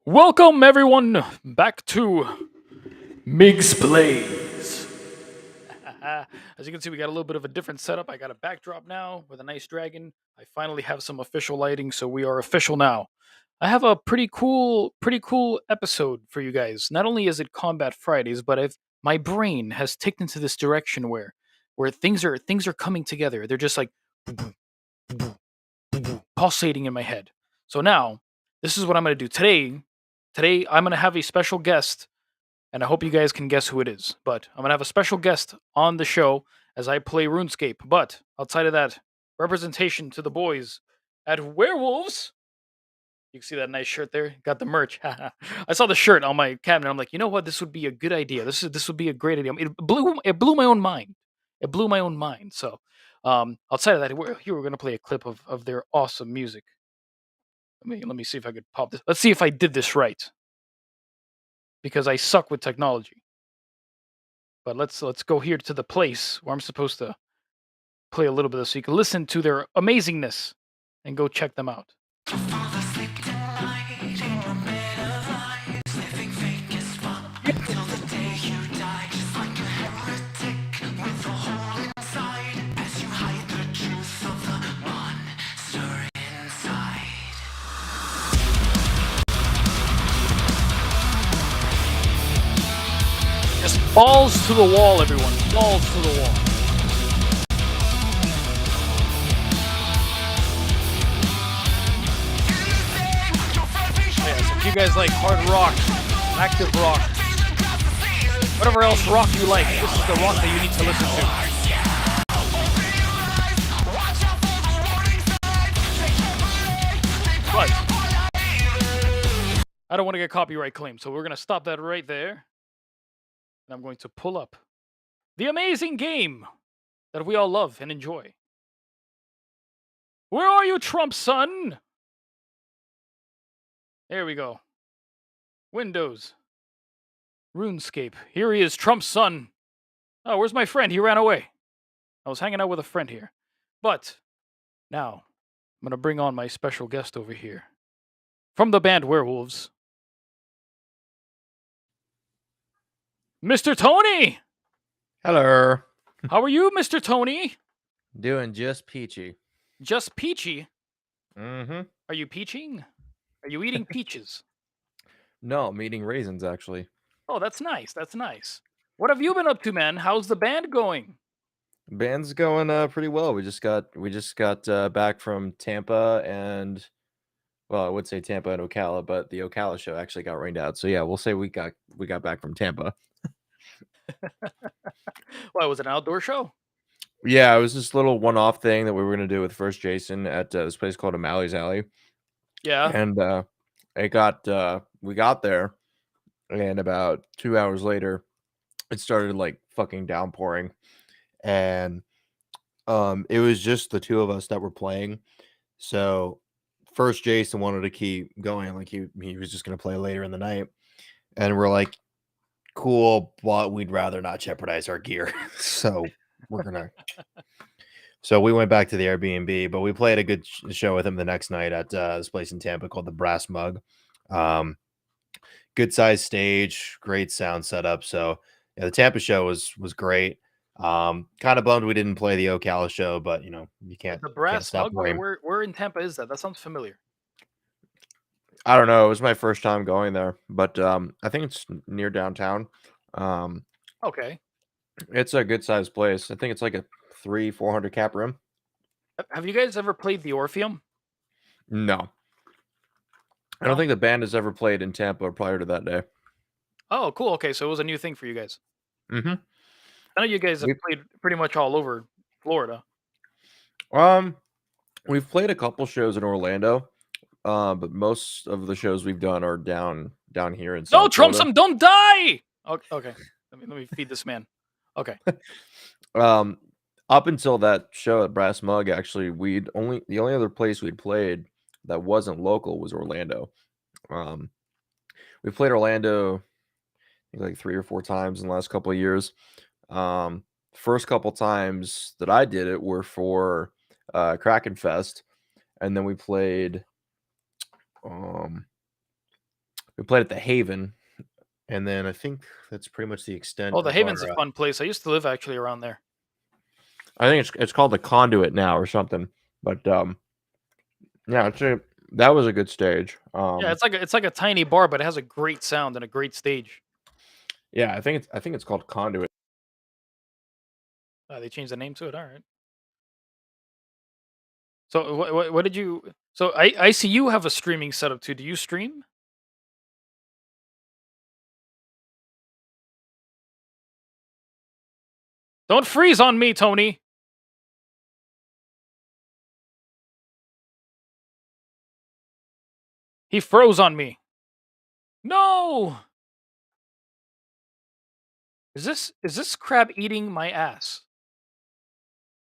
Welcome everyone back to Mig's Plays. As you can see, we got a little bit of a different setup. I got a backdrop now with a nice dragon. I finally have some official lighting, so we are official now. I have a pretty cool episode for you guys. Not only is it Combat Fridays, but my brain has ticked into this direction where things are coming together. They're just like pulsating in my head. So now, this is what I'm going to do today. Today, I'm going to have a special guest, and I hope you guys can guess who it is. But I'm going to have a special guest on the show as I play RuneScape. But outside of that, representation to the boys at Werewolves. You can see that nice shirt there. Got the merch. I saw the shirt on my cabinet. I'm like, you know what? This would be a good idea. This would be a great idea. It blew my own mind. It blew my own mind. So, outside of that, we're going to play a clip of their awesome music. Let me see if I could pop this. Let's see if I did this right, because I suck with technology. But let's go here to the place where I'm supposed to play a little bit of this so you can listen to their amazingness and go check them out. Just balls to the wall, everyone. Balls to the wall. Yeah, so if you guys like hard rock, active rock, whatever else rock you like, this is the rock that you need to listen to. But I don't want to get copyright claimed, so we're going to stop that right there. And I'm going to pull up the amazing game that we all love and enjoy. Where are you, Trump son? There we go. Windows. RuneScape. Here he is, Trump's son. Oh, where's my friend? He ran away. I was hanging out with a friend here. But now, I'm going to bring on my special guest over here. From the band Werewolves, Mr. Tony! Hello. How are you, Mr. Tony? Doing just peachy. Just peachy? Mm-hmm. Are you peaching? Are you eating peaches? No, I'm eating raisins, actually. Oh, that's nice. That's nice. What have you been up to, man? How's the band going? Band's going pretty well. We just got back from Tampa and, well, I would say Tampa and Ocala, but the Ocala show actually got rained out. So yeah, we'll say we got back from Tampa. Why, was it an outdoor show? Yeah, it was this little one-off thing that we were gonna do with First Jason at this place called O'Malley's Alley. Yeah. And we got there, and about 2 hours later, it started like fucking downpouring. And it was just the two of us that were playing. So first Jason wanted to keep going, like he was just gonna play later in the night. And we're like, cool, but we'd rather not jeopardize our gear. So we're gonna so we went back to the Airbnb, but we played a good show with him the next night at this place in Tampa called the Brass Mug. Good sized stage, great sound setup. So yeah, the Tampa show was great. Kind of bummed we didn't play the Ocala show, but you The you can't Brass stop Mug? playing. Where in Tampa is that? That sounds familiar. I don't know. It was my first time going there, but I think it's near downtown. Okay. It's a good sized place. I think it's like a 300-400 cap room. Have you guys ever played the Orpheum? No, I don't think the band has ever played in Tampa prior to that day. Oh, cool. Okay, so it was a new thing for you guys. Mm-hmm. I know you guys have played pretty much all over Florida. We've played a couple shows in Orlando, but most of the shows we've done are down here in South No, Florida. don't die! Okay. Let me feed this man. Okay. Up until that show at Brass Mug, actually, the only other place we'd played that wasn't local was Orlando. We played Orlando, I think, like 3 or 4 times in the last couple of years. First couple times that I did it were for Kraken Fest, and then we played we played at the Haven, and then I think that's pretty much the extent Oh, the of Haven's a our. fun place. I used to live actually around there. I think it's called the Conduit now or something. But yeah, that was a good stage. Yeah, it's like a tiny bar, but it has a great sound and a great stage. Yeah, I think it's called Conduit. They changed the name to it. All right. So what did you? So I see you have a streaming setup too. Do you stream? Don't freeze on me, Tony. He froze on me. No. Is this crab eating my ass?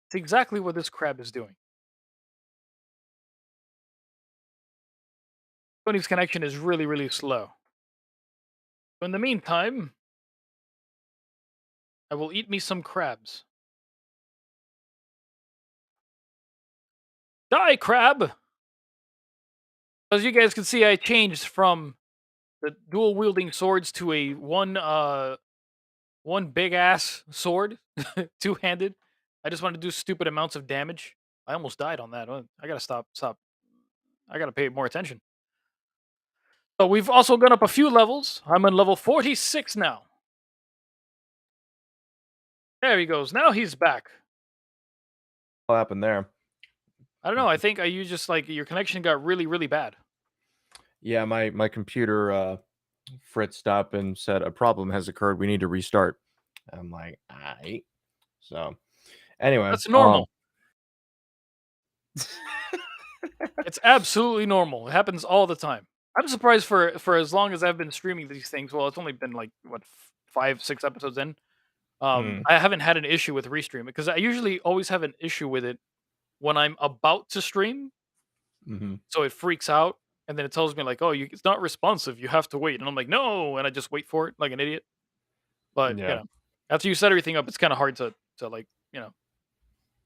It's exactly what this crab is doing. Tony's connection is really, really slow. So in the meantime, I will eat me some crabs. Die, crab! As you guys can see, I changed from the dual wielding swords to a one big ass sword, two handed. I just want to do stupid amounts of damage. I almost died on that. I gotta stop. I gotta pay more attention. So we've also gone up a few levels. I'm on level 46 now. There he goes. Now he's back. What happened there? I don't know. I think you just like your connection got really, really bad. Yeah, my computer fritzed up and said a problem has occurred. We need to restart. I'm like, I. So anyway, That's normal. It's absolutely normal. It happens all the time. I'm surprised for as long as I've been streaming these things. Well, it's only been like what 5, 6 episodes in. mm, I haven't had an issue with restream because I usually always have an issue with it when I'm about to stream. hmm So it freaks out and then it tells me like, "Oh, it's not responsive. You have to wait." And I'm like, "No," and I just wait for it like an idiot. But yeah. after you set everything up, it's kind of hard to like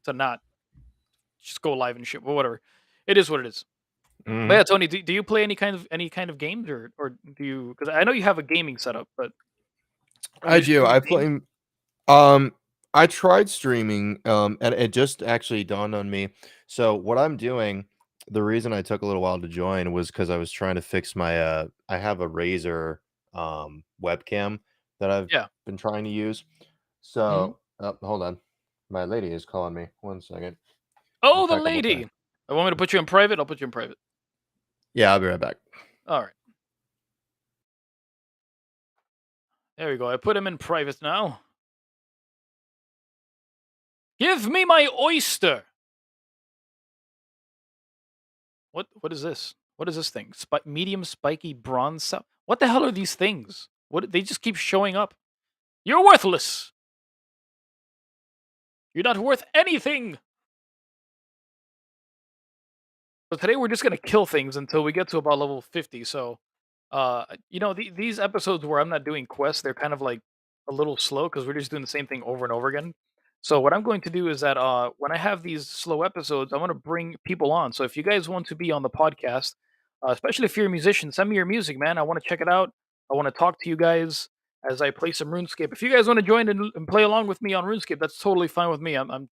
to not just go live and shit. But whatever, it is what it is. But hmm yeah, Tony, do you play any kind of games or do you? Because I know you have a gaming setup, but do I you do. stream I games? play. Um, I tried streaming, and it just actually dawned on me. So what I'm doing, the reason I took a little while to join was because I was trying to fix my. I have a Razer webcam that I've Yeah. been trying to use. Mhm. So, hold on, my lady is calling me. One second. I'll Oh, the check up with her. lady. I want me to put you in private. I'll put you in private. Yeah, I'll be right back. All right. There we go. I put him in private now. Give me my oyster. What is this? What is this thing? Medium spiky bronze What the hell are these things? What they just keep showing up. You're worthless. You're not worth anything. So today we're just gonna kill things until we get to about level 50. So, these episodes where I'm not doing quests, they're kind of like a little slow because we're just doing the same thing over and over again. So what I'm going to do is that when I have these slow episodes, I want to bring people on. So if you guys want to be on the podcast, especially if you're a musician, send me your music, man. I want to check it out. I want to talk to you guys as I play some RuneScape. If you guys want to join and play along with me on RuneScape, that's totally fine with me. I'm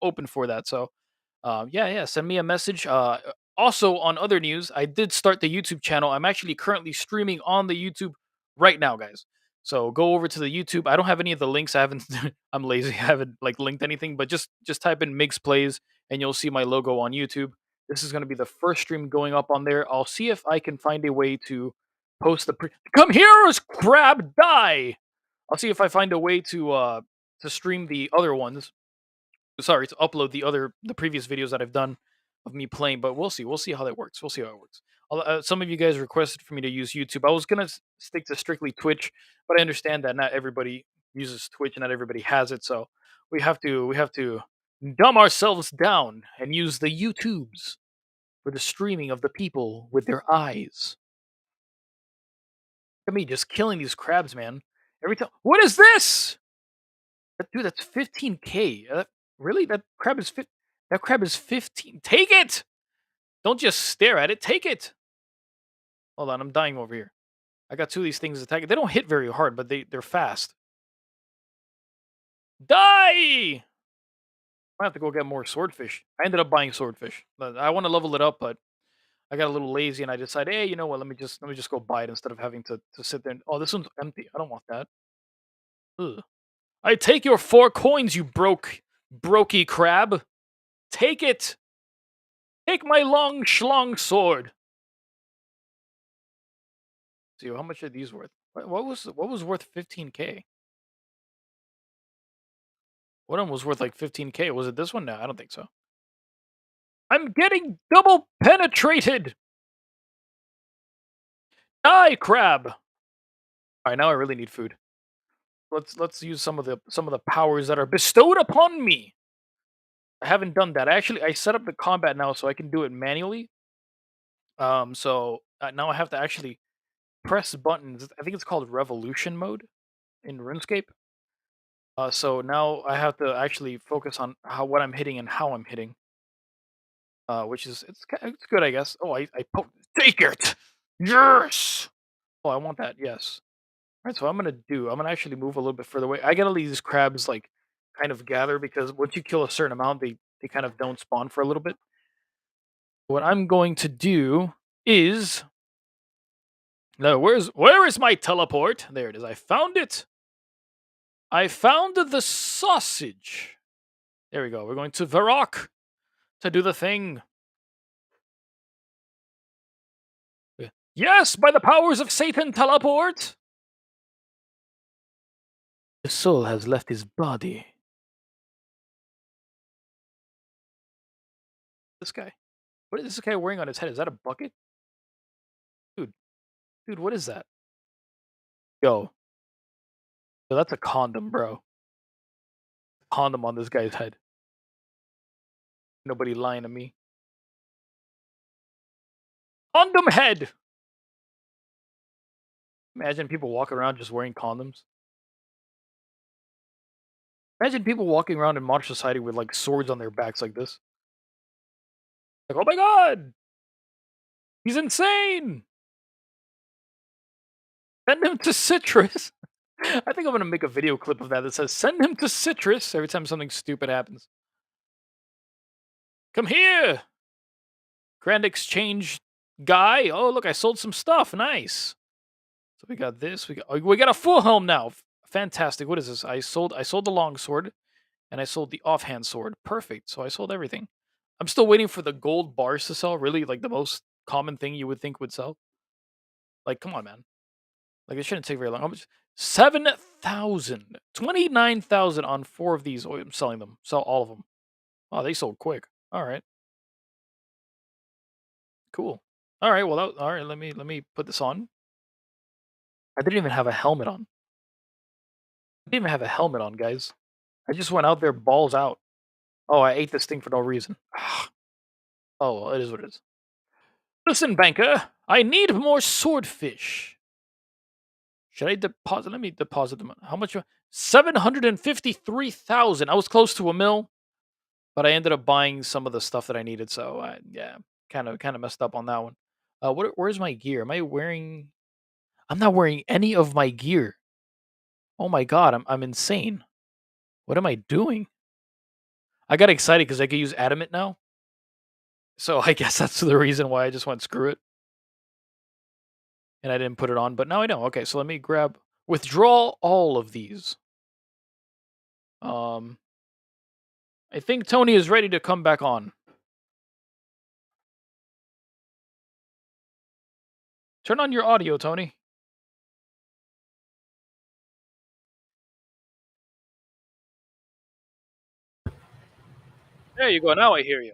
open for that. So, yeah, send me a message. Also, on other news, I did start the YouTube channel. I'm actually currently streaming on the YouTube right now, guys. So go over to the YouTube. I don't have any of the links. I haven't. I'm lazy. I haven't like linked anything. But just type in Migs Plays, and you'll see my logo on YouTube. This is going to be the first stream going up on there. I'll see if I can find a way to post the. Come here, crab, die! I'll see if I find a way to stream the other ones, sorry, to upload the previous videos that I've done of me playing, but we'll see how that works. We'll see how it works. Some of you guys requested for me to use YouTube. I was gonna stick to strictly Twitch, but I understand that not everybody uses Twitch and not everybody has it, so we have to dumb ourselves down and use the YouTubes for the streaming of the people with their eyes. Look at me just killing these crabs, man. Every time. What is this? Dude, that's 15K. Really? That crab is 15. Take it! Don't just stare at it. Take it. Hold on, I'm dying over here. I got two of these things attacking. They don't hit very hard, but they're fast. Die! I have to go get more swordfish. I ended up buying swordfish. I want to level it up, but I got a little lazy and I decided, hey, you know what? Let me just go buy it instead of having to sit there. And, oh, this one's empty. I don't want that. Ugh. I take your 4 coins, you brokey crab. Take it. Take my long schlong sword. See, how much are these worth? What was worth 15K? One of them was worth like 15K. Was it this one? No, I don't think so. I'm getting double penetrated. Die, crab. All right, now I really need food. Let's use some of the powers that are bestowed upon me. I haven't done that. I set up the combat now so I can do it manually. So now I have to actually press buttons. I think it's called revolution mode in RuneScape. So now I have to actually focus on what I'm hitting and how I'm hitting. Which is it's good, I guess. Oh, take it. Yes. Oh, I want that. Yes. All right. So I'm gonna actually move a little bit further away. I gotta leave these crabs like kind of gather because once you kill a certain amount, they kind of don't spawn for a little bit. What I'm going to do is no. Where is my teleport? There it is. I found it. I found the sausage. There we go. We're going to Varrock to do the thing. Yes, by the powers of Satan, teleport! The soul has left his body. This guy. What is this guy wearing on his head? Is that a bucket? Dude, dude, what is that? Yo, yo, that's a condom, bro. Condom on this guy's head. Nobody lying to me. Condom head! Imagine people walking around just wearing condoms. Imagine people walking around in modern society with like swords on their backs like this. Like, oh my god! He's insane! Send him to Citrus! I think I'm gonna make a video clip of that says send him to Citrus every time something stupid happens. Come here! Grand exchange guy. Oh, look, I sold some stuff. Nice. So we got this. We got a full helm now. Fantastic. What is this? I sold the long sword and I sold the offhand sword. Perfect. So I sold everything. I'm still waiting for the gold bars to sell. Really, like the most common thing you would think would sell. Like, come on, man. Like it shouldn't take very long. How much? 7,000. 29,000 on 4 of these. Oh, I'm selling them. Sell all of them. Oh, they sold quick. All right. Cool. All right. Well, all right. Let me put this on. I didn't even have a helmet on. I didn't even have a helmet on, guys. I just went out there balls out. Oh, I ate this thing for no reason. Oh, well, it is what it is. Listen, banker, I need more swordfish. Should I deposit? Let me deposit them. How much? 753,000. I was close to a mil, but I ended up buying some of the stuff that I needed. So yeah, kind of messed up on that one. Where's my gear? Am I wearing? I'm not wearing any of my gear. Oh my god, I'm insane. What am I doing? I got excited because I could use adamant now. So I guess that's the reason why I just went screw it. And I didn't put it on, but now I know. Okay, so let me withdraw all of these. Um I think Tony is ready to come back on. Turn on your audio, Tony. There you go. Now I hear you.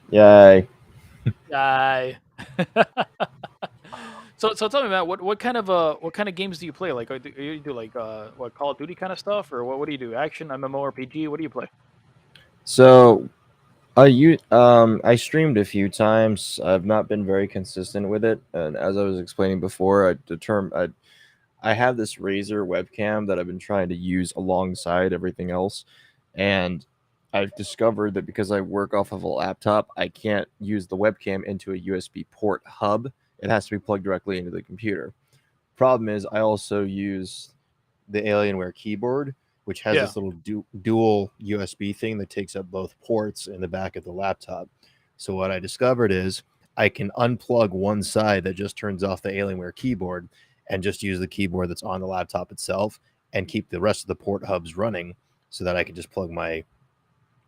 Yay. Yay. So tell me, Matt, what kind of games do you play? Like, you do like what Call of Duty kind of stuff, or what do you do? Action, MMORPG? What do you play? So I streamed a few times. I've not been very consistent with it, and as I was explaining before, I have this Razer webcam that I've been trying to use alongside everything else, and I've discovered that because I work off of a laptop, I can't use the webcam into a USB port hub. It has to be plugged directly into the computer. Problem is, I also use the Alienware keyboard, which has Yeah. this little dual USB thing that takes up both ports in the back of the laptop. So what I discovered is I can unplug one side that just turns off the Alienware keyboard and just use the keyboard that's on the laptop itself and keep the rest of the port hubs running so that I can just plug my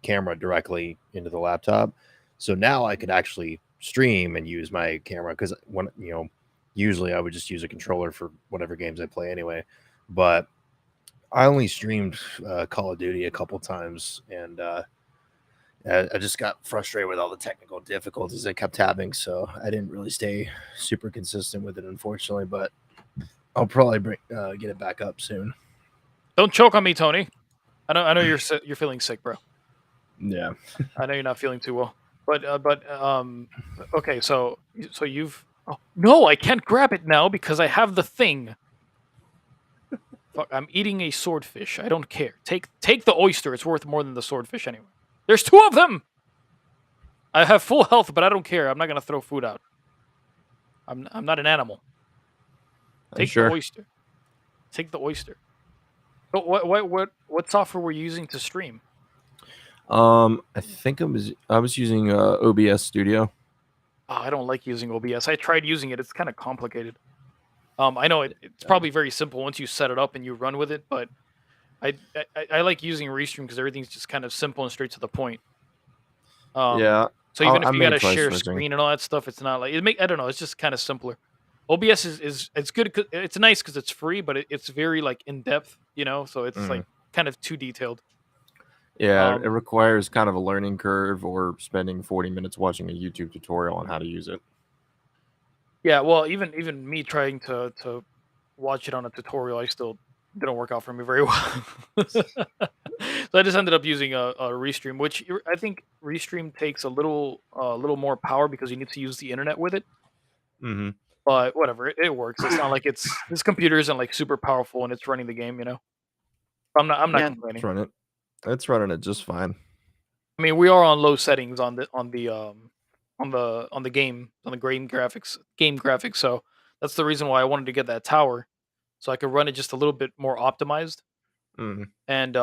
camera directly into the laptop. So now I could actually stream and use my camera because when usually I would just use a controller for whatever games I play anyway. But I only streamed Call of Duty a couple times, and I just got frustrated with all the technical difficulties I kept having, so I didn't really stay super consistent with it, unfortunately. But I'll probably get it back up soon. Don't choke on me, Tony. I know you're feeling sick, bro. Yeah. I know you're not feeling too well. Okay, so you've oh, no, I can't grab it now because I have the thing. Fuck, I'm eating a swordfish. I don't care. Take the oyster. It's worth more than the swordfish anyway. There's two of them. I have full health, but I don't care. I'm not gonna throw food out. I'm not an animal. Take the Sure. oyster. Take the oyster. So what software were you using to stream? I think I was using OBS Studio. Oh, I don't like using OBS. I tried using it. It's kind of complicated. I know it's probably very simple once you set it up and you run with it, but I like using Restream because everything's just kind of simple and straight to the point. Yeah, So even if I you may got to try share switching. screen and all that stuff, it's not like I don't know. It's just kind of simpler. OBS is it's good. It's nice because it's free, but it's very like in depth, So it's like Mm. kind of too detailed. Yeah, it Um, requires kind of a learning curve or spending 40 minutes watching a YouTube tutorial on how to use it. yeah. Well, even me trying to watch it on a tutorial, I still didn't work out for me very well. So I just ended up using a Restream, which I think Restream takes a little more power because you need to use the internet with it. Mm-hmm. But whatever, it works. It's not like this computer isn't like super powerful and it's running the game. I'm not Yeah, it's complaining. running it. It's running it just fine. I mean, we are on low settings on the game graphics. So that's the reason why I wanted to get that tower, so I could run it just a little bit more optimized Mm. and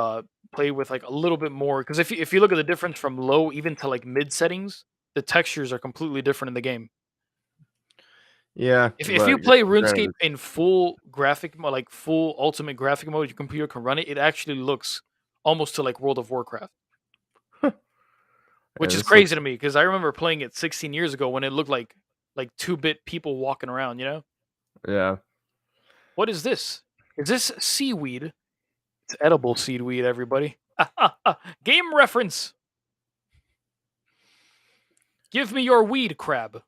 play with like a little bit more. Because if you look at the difference from low even to like mid settings, the textures are completely different in the game. Yeah, If you but play granted, RuneScape in full graphic mode, like full ultimate graphic mode, your computer can run it. It actually looks almost to like World of Warcraft, which is this crazy looks to me because I remember playing it 16 years ago when it looked like 2-bit people walking around. yeah. What is this? Is this seaweed? It's edible seaweed, everybody. Game reference. Give me your weed, crab.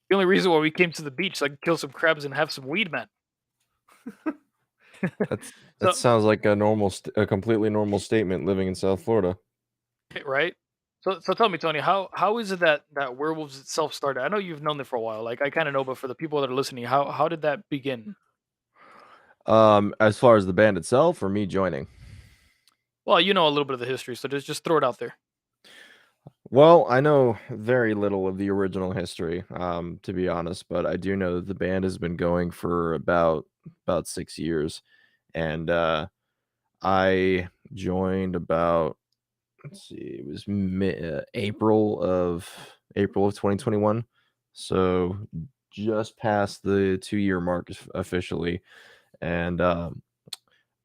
The only reason why we came to the beach so I could kill some crabs and have some weed, man. That's that So, sounds like a completely normal statement living in South Florida. right? So tell me, Tony, how is it that werewolves itself started? I know you've known it for a while. Like I kind of know, but for the people that are listening, how did that begin? As far as the band itself, or me joining. Well, you know a little bit of the history, so just throw it out there. Well, I know very little of the original history, to be honest, but I do know that the band has been going for about 6 years, and I joined about let's see, it was April of 2021, so just past the 2 year mark officially, and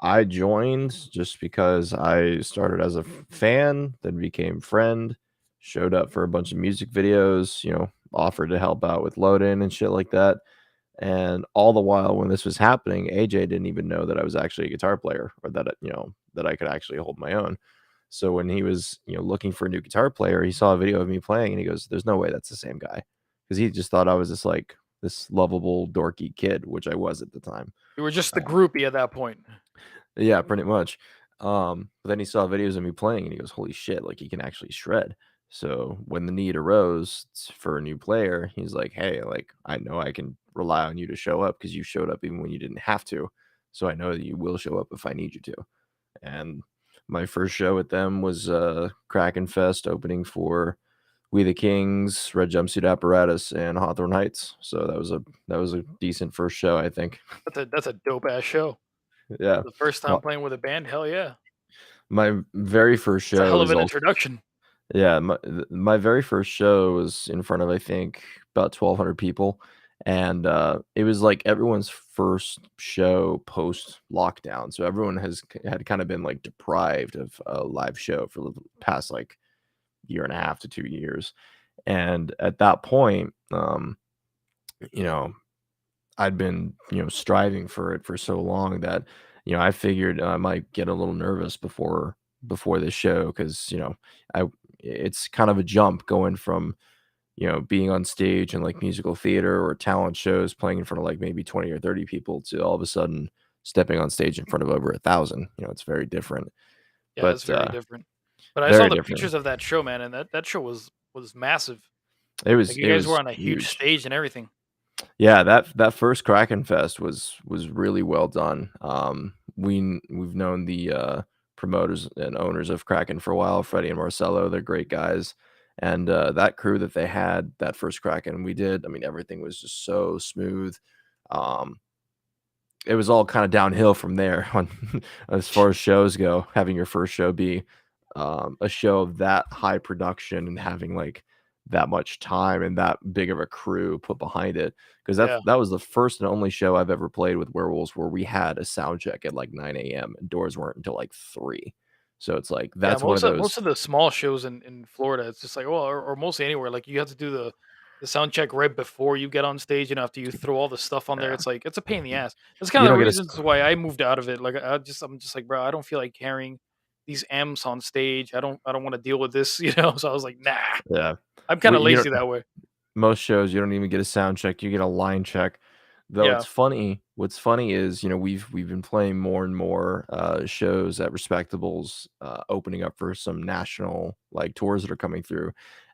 I joined just because I started as a fan, then became friend, showed up for a bunch of music videos, offered to help out with load in and shit like that. And all the while when this was happening, AJ didn't even know that I was actually a guitar player or that I could actually hold my own. So when he was, looking for a new guitar player, he saw a video of me playing and he goes, "There's no way that's the same guy." Because he just thought I was just like this lovable, dorky kid, which I was at the time. You were just the Uh, groupie at that point. yeah, pretty much. But then he saw videos of me playing and he goes, "Holy shit, like he can actually shred." So when the need arose for a new player, he's like, "Hey, like I know I can rely on you to show up because you showed up even when you didn't have to. So I know that you will show up if I need you to." And my first show with them was Kraken Fest opening for We the Kings, Red Jumpsuit Apparatus, and Hawthorne Heights. So that was a decent first show, I think. That's a dope ass show. Yeah. The first time Well, playing with a band, hell yeah. my very first It's a show hell of was an also introduction. yeah, my very first show was in front of, I think, about 1,200 people, and, it was, like, everyone's first show post-lockdown, so everyone had kinda been, like, deprived of a live show for the past, like, year and a half to 2 years, and at that point, you know, I'd been, striving for it for so long that, I figured I might get a little nervous before this show because, I it's kind of a jump going from, being on stage in like musical theater or talent shows playing in front of like maybe 20 or 30 people to all of a sudden stepping on stage in front of over 1,000. It's very different, Yeah, it's but very different. But I saw very the different. pictures of that show, man, and that show was massive. Like you It guys were was on a huge huge. stage and everything. Yeah, that first Kraken Fest was really well done. We've known the promoters and owners of Kraken for a while, Freddie and Marcelo. They're great guys, and that crew that they had that first Kraken we did. I mean, everything was just so smooth. Um, it was all kind of downhill from there on as far as shows go. Having your first show be a show of that high production and having like that much time and that big of a crew put behind it, because Yeah. that was the first and only show I've ever played with Werewolves where we had a sound check at like 9 a.m. and doors weren't until like 3. So it's like Yeah, that's one of most those. of the small shows in Florida, it's just like, well, or mostly anywhere, like you have to do the sound check right before you get on stage, and after you throw all the stuff on there, Yeah, it's like it's a pain in the ass. That's kind you of the don't get a reasons why I moved out of it. Like I'm just like, bro, I don't feel like carrying these amps on stage. I don't want to deal with this, you know. So I was like, nah, yeah. I'm kind We of you know lazy that way. Most shows, you don't even get a sound check, you get a line check. Though Yeah. it's funny what's funny is, we've been playing more and more, shows at Respectables, opening up for some national, like, tours that are coming through,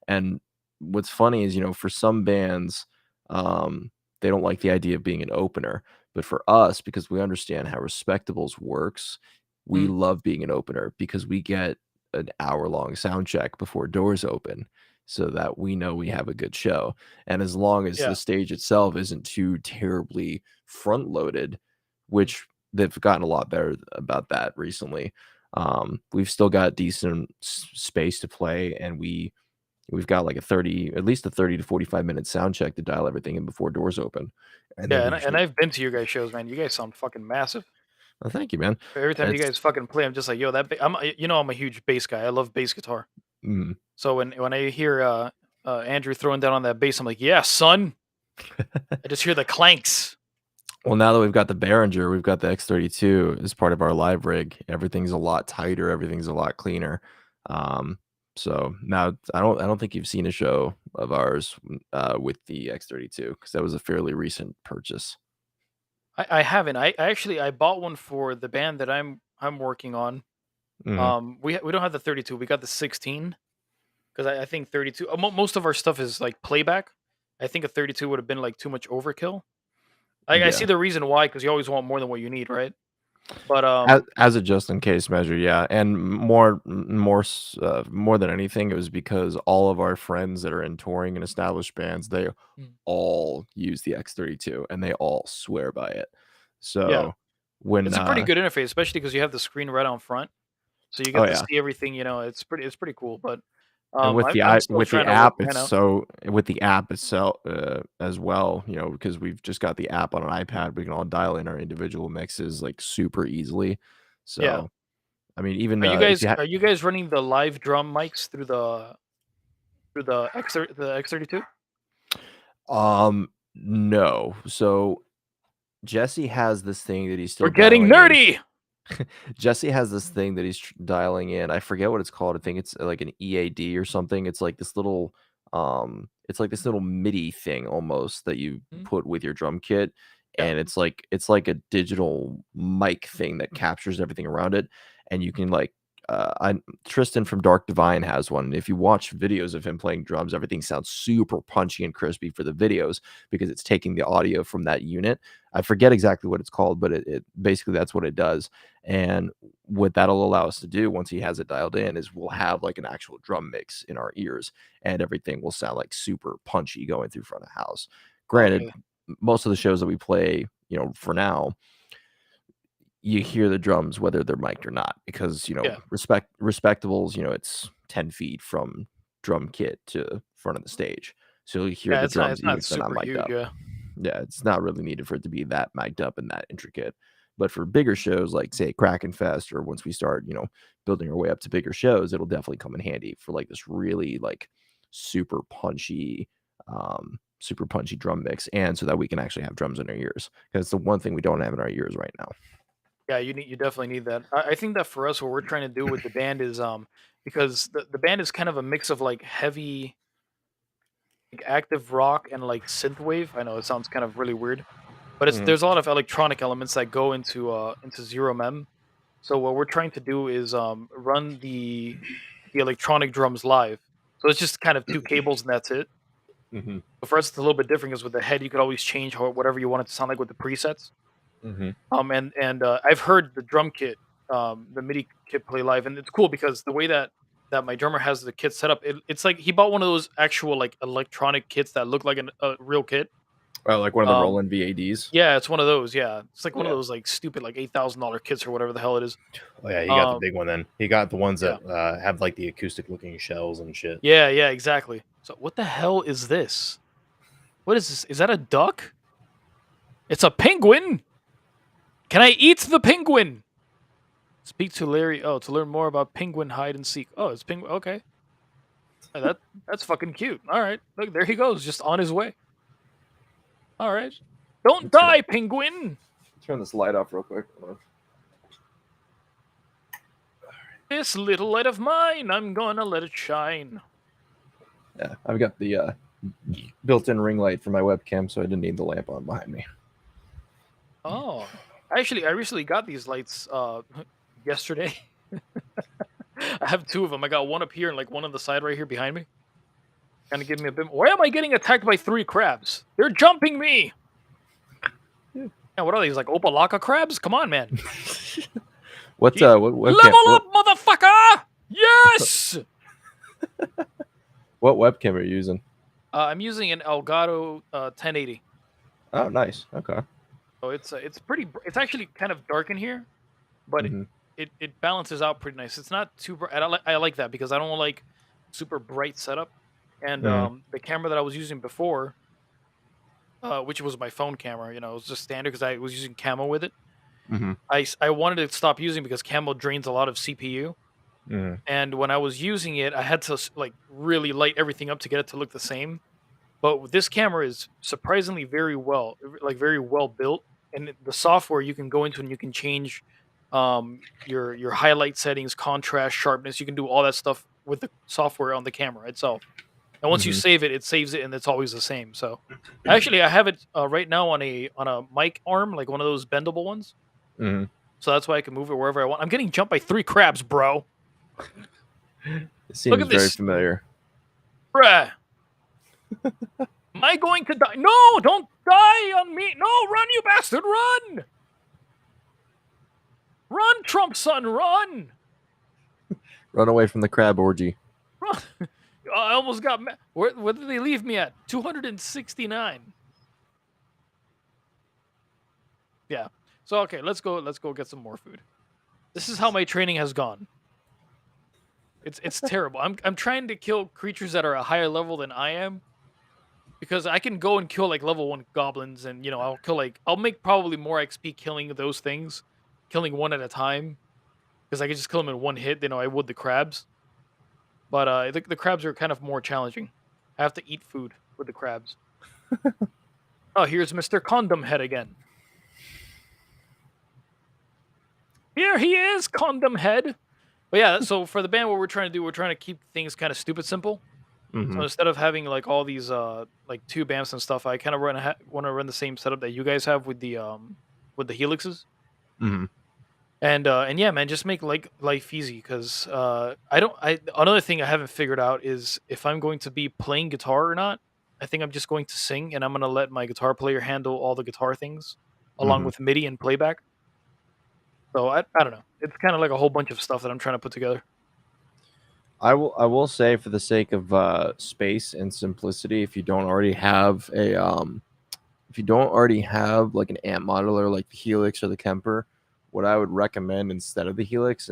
and what's funny is, for some bands, they don't like the idea of being an opener, but for us, because we understand how Respectables works, we Mm, love being an opener because we get an hour-long sound check before doors open so that we know we have a good show. And as long as yeah. the stage itself isn't too terribly front loaded, Mm, which they've gotten a lot better about that recently, we've still got decent space to play, and we've got like at least a 30 to 45 minute sound check to dial everything in before doors open, and then yeah, we and usually. I've been to your guys shows, man. You guys sound fucking massive. Oh, thank you, man. Every time you It's guys fucking play, I'm just like, yo, I'm a huge bass guy. I love bass guitar. mm. So when I hear Andrew throwing down on that bass, I'm like, yeah, son. I just hear the clanks. Well, now that we've got the Behringer, we've got the X32 as part of our live rig. Everything's a lot tighter, everything's a lot cleaner. Um, so now I don't think you've seen a show of ours with the X32 because that was a fairly recent purchase. I haven't. I actually I bought one for the band that I'm working on. Mhm. We don't have the 32. We got the 16 because I think 32. Most of our stuff is like playback. I think a 32 would have been like too much overkill. I see Yeah. the reason why because you always want more than what you need, right? But As a just in case measure, yeah, and more than anything, it was because all of our friends that are in touring and established bands, they mm, all use the X32 and they all swear by it. yeah, So when it's a pretty good interface, especially because you have the screen right on front. So you oh get to yeah. see everything, you know, it's pretty cool, but, And I'm still with the trying to work app, mine out. with the app itself, as well, because we've just got the app on an iPad, we can all dial in our individual mixes, like, super easily. Yeah. So, I mean, even, if you Are you guys running the live drum mics through the X32? no. So, Jesse has this thing that he's We're still getting dialing in. nerdy! Jesse has this thing that he's dialing in. I forget what it's called. I think it's like an EAD or something. It's like this little MIDI thing almost that you Mm, put with your drum kit, yeah. and it's like a digital mic thing that captures everything around it, and you can like I Tristan from Dark Divine has one. And if you watch videos of him playing drums, everything sounds super punchy and crispy for the videos because it's taking the audio from that unit. I forget exactly what it's called, but it basically that's what it does. And what that'll allow us to do once he has it dialed in is we'll have like an actual drum mix in our ears, and everything will sound like super punchy going through front of house. Granted, Okay. most of the shows that we play, for now, you hear the drums whether they're mic'd or not because Yeah. respectables, it's 10 feet from drum kit to front of the stage, so you hear Yeah. the It's not. drums It's even not if they're not super mic'd huge. up. Yeah. Yeah, it's not really needed for it to be that mic'd up and that intricate. But for bigger shows like say Kraken Fest, or once we start building our way up to bigger shows, it'll definitely come in handy for like this really like super punchy super punchy drum mix, and so that we can actually have drums in our ears because it's the one thing we don't have in our ears right now. Yeah. You definitely need that. I think that for us, what we're trying to do with the band is because the band is kind of a mix of like heavy, like active rock and like synthwave. I know it sounds kind of really weird, but it's Mhm, there's a lot of electronic elements that go into zero mem. So what we're trying to do is run the electronic drums live. So it's just kind of two cables and that's it. mhm, But for us, it's a little bit different because with the head, you could always change whatever you want it to sound like with the presets. mhm. And I've heard the drum kit, the MIDI kit play live, and it's cool because the way that my drummer has the kit set up, it's like he bought one of those actual like electronic kits that look like a real kit. Oh, like one of the Um, Roland VADs? yeah, it's one of those. Yeah, it's like one of Yeah. those like stupid like $8,000 kits or whatever the hell it is. Oh yeah, he got the Um, big one then. He got the ones yeah, that have like the acoustic looking shells and shit. yeah, exactly. So what the hell is this? What is this? Is that a duck? It's a penguin. Can I eat the penguin? Speak to Larry. Oh, to learn more about penguin hide and seek. Oh, it's penguin. Okay. That's fucking cute. All right. Look, there he goes, just on his way. All right. Don't Turn die, penguin. this light off real quick. Hold on. This little light of mine, I'm gonna let it shine. Yeah, I've got the built-in ring light for my webcam, so I didn't need the lamp on behind me. Oh, actually, I recently got these lights yesterday. I have two of them. I got one up here and like one on the side right here behind me. Kind of give me a bit. Why am I getting attacked by 3 crabs? They're jumping me. Yeah. Yeah, what are these like opalaka crabs? Come on, man. What Jeez. what webcam? Level up, motherfucker! Yes. What webcam are you using? I'm using an Elgato 1080. Oh, nice. Okay. So it's pretty. It's actually kind of dark in here, but Hmm. it balances out pretty nice. It's not too bright. I like that because I don't like super bright setup. And Hmm. the camera that I was using before, which was my phone camera, it was just standard because I was using camo with it. Hmm. I wanted to stop using because camo drains a lot of CPU. Hmm. And when I was using it, I had to like really light everything up to get it to look the same. But this camera is surprisingly very well built, and the software you can go into and you can change your highlight settings, contrast, sharpness. You can do all that stuff with the software on the camera itself. And once you Hmm. save it, it saves it, and it's always the same. So, actually, I have it right now on a mic arm, like one of those bendable ones. Hmm. So that's why I can move it wherever I want. I'm getting jumped by 3 crabs, bro. It Look seems at very this, familiar. bruh. Am I going to die? No, don't die on me. No, run, you bastard, run! Run, Trump son, run! Run away from the crab orgy. Run! I almost got where did they leave me at? 269. Yeah. So okay, let's go get some more food. This is how my training has gone. It's terrible. I'm trying to kill creatures that are a higher level than I am because I can go and kill like level 1 goblins and I'll make probably more XP killing those things, killing one at a time because I can just kill them in one hit than I would the crabs. But the crabs are kind of more challenging. I have to eat food with the crabs. Oh, here's Mr. Condom Head again. Here he is, Condom Head. But yeah, so for the band, what we're trying to do, we're trying to keep things kind of stupid simple. Hmm. So instead of having like all these like tube amps and stuff, I kind of want to run the same setup that you guys have with the helixes. Hmm. And yeah, man, just make like life easy because I don't. I Another thing I haven't figured out is if I'm going to be playing guitar or not. I think I'm just going to sing, and I'm gonna let my guitar player handle all the guitar things, along Mhm. with MIDI and playback. So I don't know. It's kind of like a whole bunch of stuff that I'm trying to put together. I will say for the sake of space and simplicity, if you don't already have like an amp modeler like the Helix or the Kemper, what I would recommend instead of the Helix,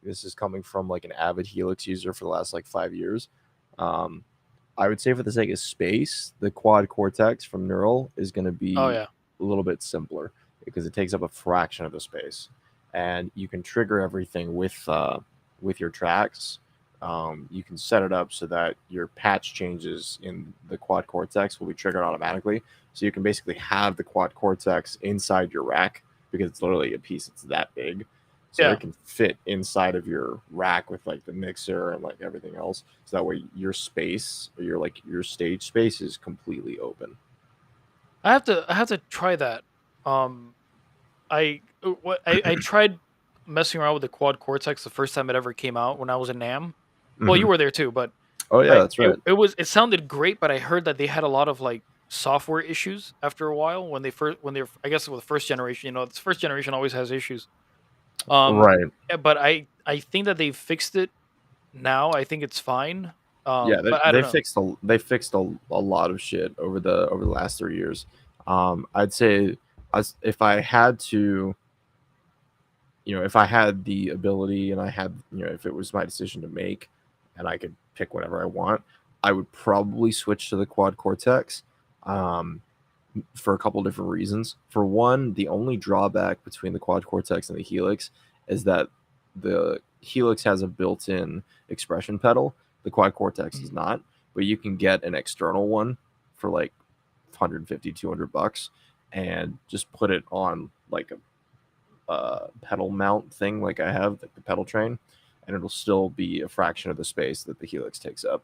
this is coming from like an avid Helix user for the last like 5 years. Um, I would say for the sake of space, the Quad Cortex from Neural is going to Oh be yeah, a little bit simpler because it takes up a fraction of the space, and you can trigger everything with your tracks. You can set it up so that your patch changes in the Quad Cortex will be triggered automatically. So you can basically have the Quad Cortex inside your rack because it's literally a piece that's that big. So yeah. it can fit inside of your rack with like the mixer and like everything else. So that way your space or your stage space is completely open. I have to try that. Um, I tried messing around with the quad cortex the first time it ever came out when I was in Nam. Well, you Hmm. were there too, but Oh yeah, that's right. it sounded great, but I heard that they had a lot of like software issues after a while when they I guess with the first generation, this first generation always has issues. Um, Right. but I think that they've fixed it now. I think it's fine. Yeah, But I don't know. they fixed a lot of shit over the last 3 years. I'd say if I had to, if I had the ability and I had, if it was my decision to make and I could pick whatever I want, I would probably switch to the Quad Cortex um, for a couple different reasons. For one, the only drawback between the Quad Cortex and the Helix is that the Helix has a built in expression pedal, the Quad Cortex does Mhm. not, but you can get an external one for like 150, $200 and just put it on like a pedal mount thing like I have, like the pedal train, and it'll still be a fraction of the space that the Helix takes up.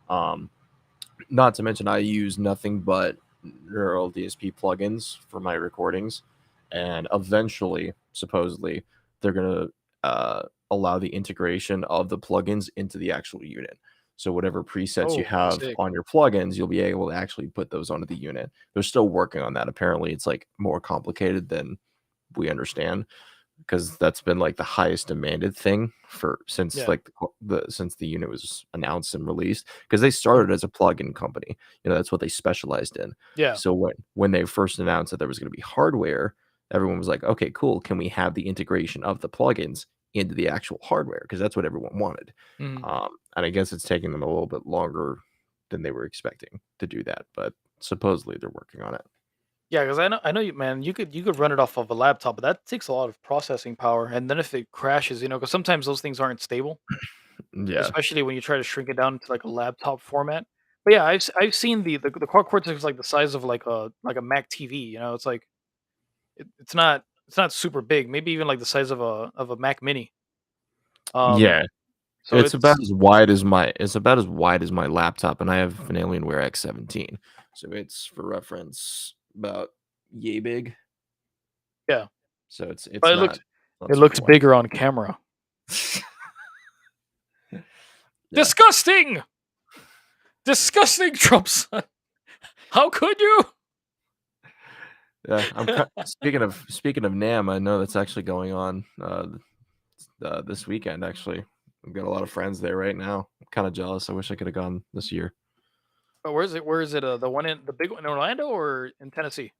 Um, Not to mention, I use nothing but Neural DSP plugins for my recordings, and eventually, supposedly, they're gonna allow the integration of the plugins into the actual unit. So whatever presets you Oh, have sick. on your plugins, you'll be able to actually put those onto the unit. They're still working on that. Apparently, it's like more complicated than we understand because that's been like the highest demanded thing for since Yeah. like since the unit was announced and released because they Mhm. started as a plugin company. That's what they specialized in. Yeah. So when they first announced that there was going to be hardware, everyone was like, okay, cool, can we have the integration of the plugins into the actual hardware, because that's what everyone wanted. Mhm. And I guess it's taking them a little bit longer than they were expecting to do that, but supposedly they're working on it. Yeah, because I know you, man. You could run it off of a laptop, but that takes a lot of processing power. And then if it crashes, because sometimes those things aren't stable, Yeah. especially when you try to shrink it down into like a laptop format. But yeah, I've seen the Quad Cortex is like the size of like a Mac TV. It's like it's not super big. Maybe even like the size of a Mac Mini. Um, Yeah, so it's about it's about as wide as my laptop, and I have an Alienware X17, so it's for reference about yay big. yeah, So it's but not it super looks wide. bigger on camera. Yeah, Disgusting, disgusting, Trump son. How could you? yeah. Speaking of Nam, I know that's actually going on this weekend. Actually, I've got a lot of friends there right now. I'm kind of jealous. I wish I could have gone this year Oh, where is it? Where is it? The one in the big one in Orlando or in Tennessee?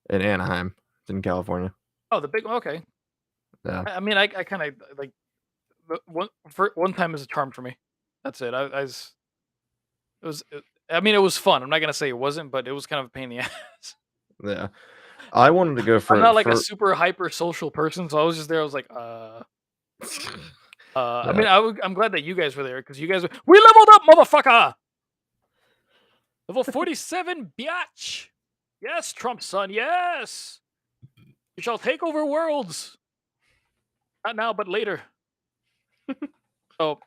in Anaheim. It's in California. Oh, the big one. Okay. Yeah, I mean, I kind of like one time is a charm for me. That's it. It was. I mean, it was fun. I'm not gonna say it wasn't, but it was kind of a pain in the ass. yeah. I wanted to go I'm for not like a for. super hyper social person, so I was just there. I was like, I Yeah, mean, I'm glad that you guys were there because we leveled up, motherfucker. Level 47, biatch. Yes, Trump son. Yes, we shall take over worlds. Not now, but later. So,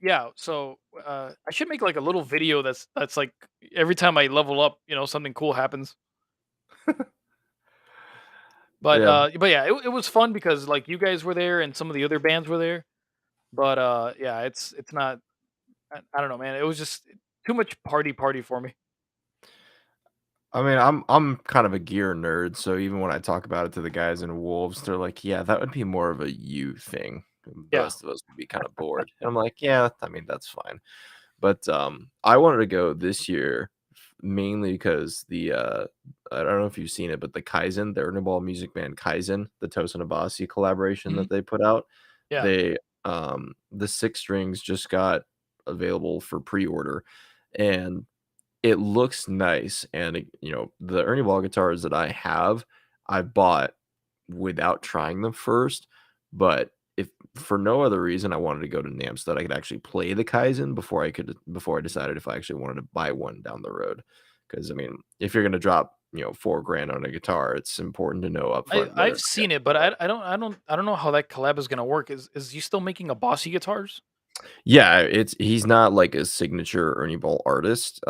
yeah. So, I should make like a little video that's like every time I level up, something cool happens. Yeah. But yeah, it was fun because like you guys were there and some of the other bands were there. But yeah, it's not. I don't know, man. It was just too much party for me. I mean, I'm kind of a gear nerd, so even when I talk about it to the guys in Wolves, they're like, "Yeah, that would be more of a you thing. The Yeah. rest of us would be kind of bored." And I'm like, "Yeah, I mean, that's fine." But I wanted to go this year mainly because I don't know if you've seen it, but the Kaizen, the Ernaball music band Kaizen, the Tosin Abasi collaboration Mhm. that they put out, Yeah. they the six strings just got available for pre-order, and it looks nice, and the Ernie Ball guitars that I bought without trying them first, but if for no other reason, I wanted to go to NAMM so that I could actually play the Kaizen before I decided if I actually wanted to buy one down the road. Because I mean, if you're gonna drop, 4 grand on a guitar, it's important to know upfront whether or I've not you seen it, actually but want it. I don't know how that collab is gonna work. Is he still making a bossy guitars? Yeah, he's not like a signature Ernie Ball artist.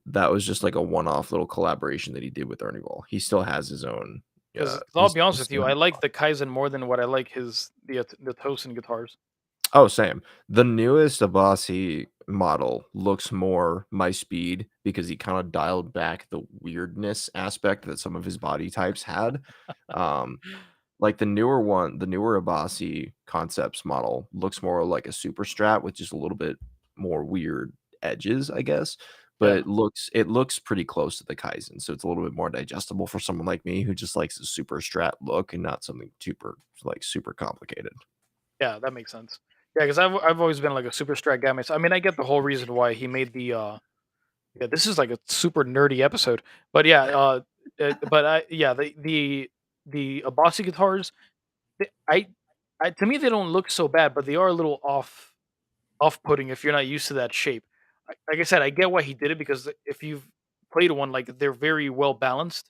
That was just like a one-off little collaboration that he did with Ernie Ball. He still has his own. Because I'll He's be honest he with still you, has I his like own. the Kaizen more than what I like the Tosin guitars. Oh, same. The newest Abasi model looks more my speed because he kind of dialed back the weirdness aspect that some of his body types had. Um, like the newer Abasi Concepts model looks more like a super strat with just a little bit more weird edges, I guess. But Yeah. it looks pretty close to the Kaizen, so it's a little bit more digestible for someone like me who just likes a super strat look and not something super complicated. Yeah, that makes sense. Yeah, because I've always been like a super strat guy myself. I mean, I get the whole reason why he made the yeah, this is like a super nerdy episode. But yeah, but I yeah, the Abasi guitars, I to me they don't look so bad, but they are a little off-putting if you're not used to that shape. Like I said, I get why he did it because if you've played one, like they're very well balanced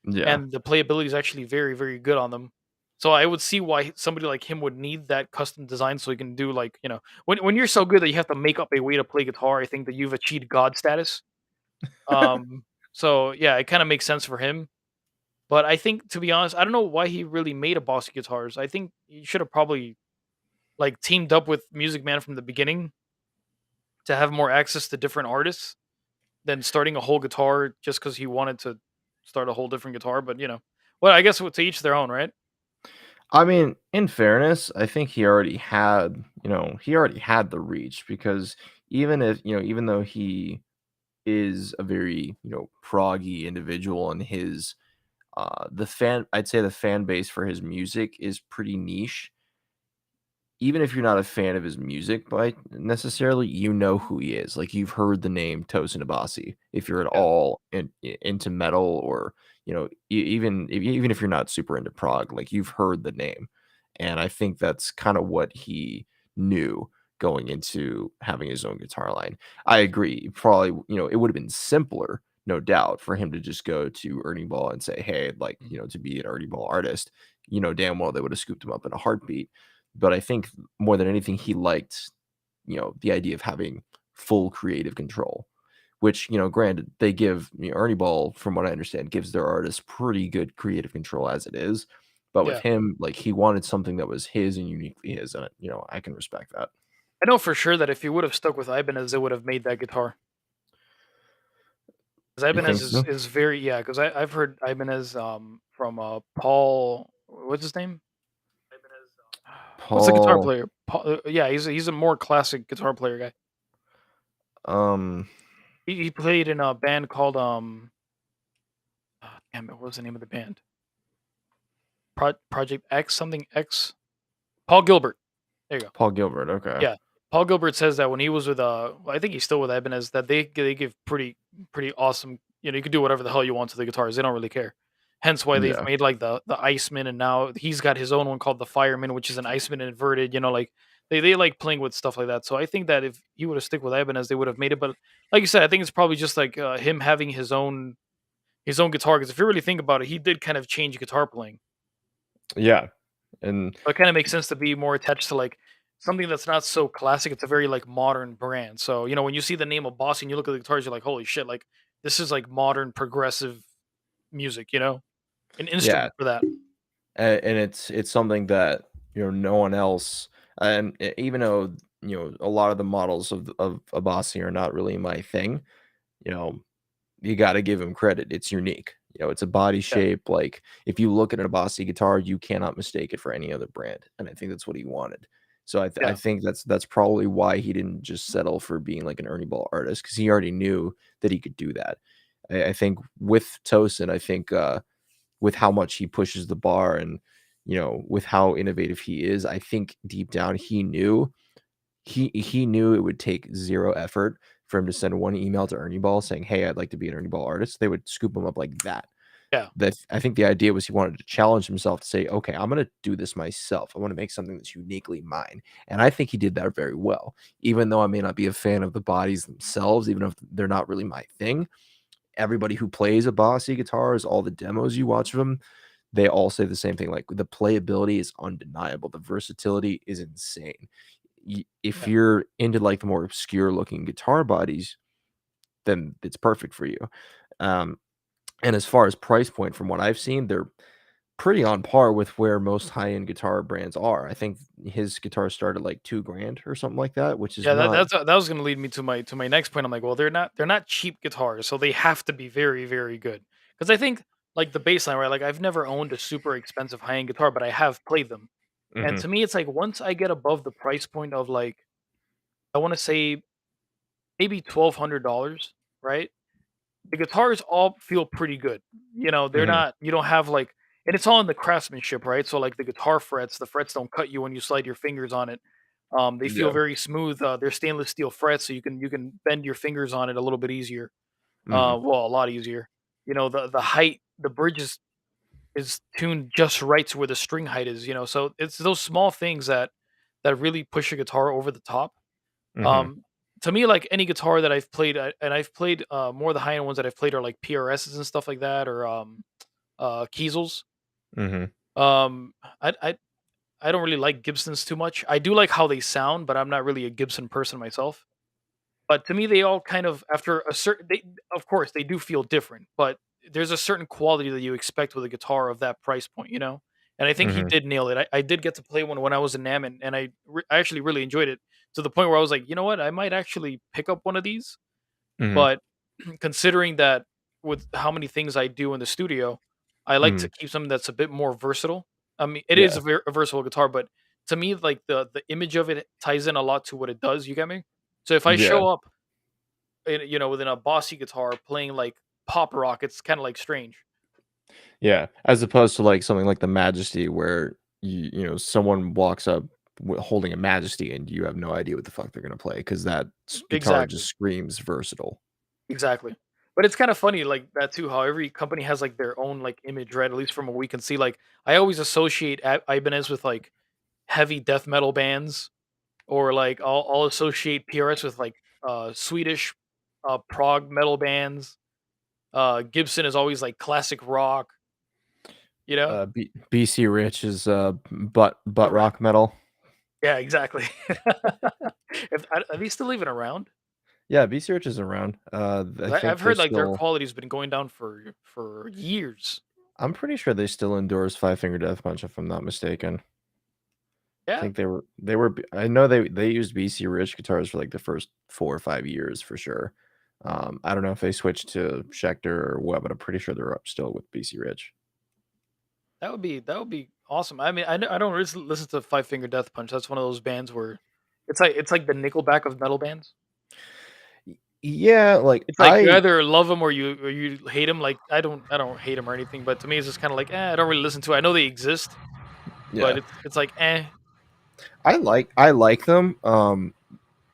Yeah. and the playability is actually very, very good on them. So I would see why somebody like him would need that custom design so he can do like, when you're so good that you have to make up a way to play guitar, I think that you've achieved God status. So yeah, it kind of makes sense for him. But I think to be honest, I don't know why he really made a bossy guitars. I think he should have probably like teamed up with Music Man from the beginning to have more access to different artists than starting a whole guitar just because he wanted to start a whole different guitar. But well, I guess to each their own, right? I mean, in fairness, I think he already had the reach because even though he is a very, proggy individual and I'd say the fan base for his music is pretty niche. Even if you're not a fan of his music by necessarily, you know who he is. Like, you've heard the name Tosin Abasi if you're at Yeah. all into metal or, even if you're not super into prog, like, you've heard the name. And I think that's kinda what he knew going into having his own guitar line. I agree. Probably, it would've been simpler, no doubt, for him to just go to Ernie Ball and say, "Hey, I'd like, Mhm. to be an Ernie Ball artist." You know damn well they would've scooped him up in a heartbeat. But I think more than anything, he liked, the idea of having full creative control, which, granted, they give, Ernie Ball, from what I understand, gives their artists pretty good creative control as it is. But with Yeah. him, like, he wanted something that was his and uniquely his, and, I can respect that. I know for sure that if he would have stuck with Ibanez, it would have made that guitar. Because You Ibanez think so? is very yeah. Because I've heard Ibanez from Paul. What's his name? What's the guitar Paul, player? Paul, yeah, he's a more classic guitar player guy. um, He played in a band called damn it, what was the name of the band? Project X something X. Paul Gilbert. There you go. Paul Gilbert, okay. Yeah. Paul Gilbert says that when he was with well, I think he's still with Ibanez, that they give pretty awesome. You could do whatever the hell you want to the guitars. They don't really care. Hence why they've Yeah. made like the Iceman, and now he's got his own one called the Fireman, which is an Iceman inverted. Like they like playing with stuff like that. So I think that if he would have stick with Ibanez, they would have made it. But like you said, I think it's probably just like him having his own guitar. Because if you really think about it, he did kind of change guitar playing. Yeah, and So it kind of makes sense to be more attached to like something that's not so classic. It's a very like modern brand. So when you see the name of Boss and you look at the guitars, you're like, holy shit! Like this is like modern progressive music. An yeah. instrument for that. and it's something that no one else, and even though a lot of the models of a Bossy are not really my thing, you know you got to give him credit. It's unique. It's a body Yeah, shape. Like if you look at a Bossy guitar, you cannot mistake it for any other brand, and I think that's what he wanted. So I yeah, think that's probably why he didn't just settle for being like an Ernie Ball artist, because he already knew that he could do that. I think with Tosin, I think with how much he pushes the bar, and with how innovative he is, I think deep down he knew it would take 0 effort for him to send one email to Ernie Ball saying, "Hey, I'd like to be an Ernie Ball artist." They would scoop him up like that. yeah, I think the idea was he wanted to challenge himself to say, "Okay, I'm gonna do this myself. I wanna make something that's uniquely mine." And I think he did that very well. Even though I may not be a fan of the bodies themselves, even if they're not really my thing, everybody who plays a Bossy guitars, all the demos you watch of them, they all say the same thing. Like, the playability is undeniable. The versatility is insane. If yeah. you're into like the more obscure looking guitar bodies, then it's perfect for you. Um, and as far as price point, from what I've seen, they're pretty on par with where most high end guitar brands are. I think his guitar started like 2 grand or something like that, which is Yeah, not. that was gonna lead me to my next point. I'm like, well, they're not cheap guitars, so they have to be very, very good. Because I think like the baseline, right? Like I've never owned a super expensive high end guitar, but I have played them. And Hmm. to me, it's like once I get above the price point of like I want to say maybe $1,200, right? The guitars all feel pretty good. You know, they're Hmm. not. You don't have like, and it's all in the craftsmanship, right? So like the guitar frets, the frets don't cut you when you slide your fingers on it. They feel Yeah. very smooth. They're stainless steel frets, so you can bend your fingers on it a little bit easier. Hmm. Well, a lot easier. You know, the height, the bridge is tuned just right to where the string height is. You know, so it's those small things that really push a guitar over the top. Hmm. Um, to me, like any guitar that I've played, and I've played more of the high end ones that I've played are like PRSs and stuff like that, or Kiesels. Hmm. Um, I, I I don't really like Gibsons too much. I do like how they sound, but I'm not really a Gibson person myself. But to me, they all kind of after a certain, of course, they do feel different, but there's a certain quality that you expect with a guitar of that price point, you know. And I think he Hmm. did nail it. I did get to play one when I was in Nam, and I actually really enjoyed it to the point where I was like, you know what, I might actually pick up one of these. Hmm. But considering that with how many things I do in the studio, I like Hmm. to keep something that's a bit more versatile. I mean, it is Yeah. a versatile guitar, but to me, like the image of it ties in a lot to what it does. You get me? So if I Yeah. show up you know, within a bossy guitar playing like pop rock, it's kind of like strange. Yeah, as opposed to, like, something like the Majesty where someone walks up holding a Majesty and you have no idea what the fuck they're gonna play, because that guitar just Exactly, screams versatile. exactly. But it's kind of funny like that too. How every company has like their own like image, right? At least from what we can see. Like I always associate Ibanez with like heavy death metal bands, or like I'll associate PRS with like Swedish prog metal bands. Gibson is always like classic rock. You know, BC Rich is, butt correct. rock metal. Yeah, exactly. Are they still even around? Yeah, BC Rich is around. I 'Cause I've think they're heard, like, their still. quality's been going down for years. I'm pretty sure they still endorse Five Finger Death Punch, if I'm not mistaken. I Yeah, think I know they used BC Rich guitars for, like, the first 4 or 5 years for sure. I don't know if they switched to Schecter or what, but I'm pretty sure they're up still with BC Rich. that would be awesome. I mean, I don't listen to Five Finger Death Punch. That's one of those bands where it's like the Nickelback of metal bands. Yeah, like, It's like you either love them or you hate them. Like, I don't hate them or anything, but to me, it's just kinda like, I don't really listen to it. I know they exist, but yeah. it's like, eh. I like them.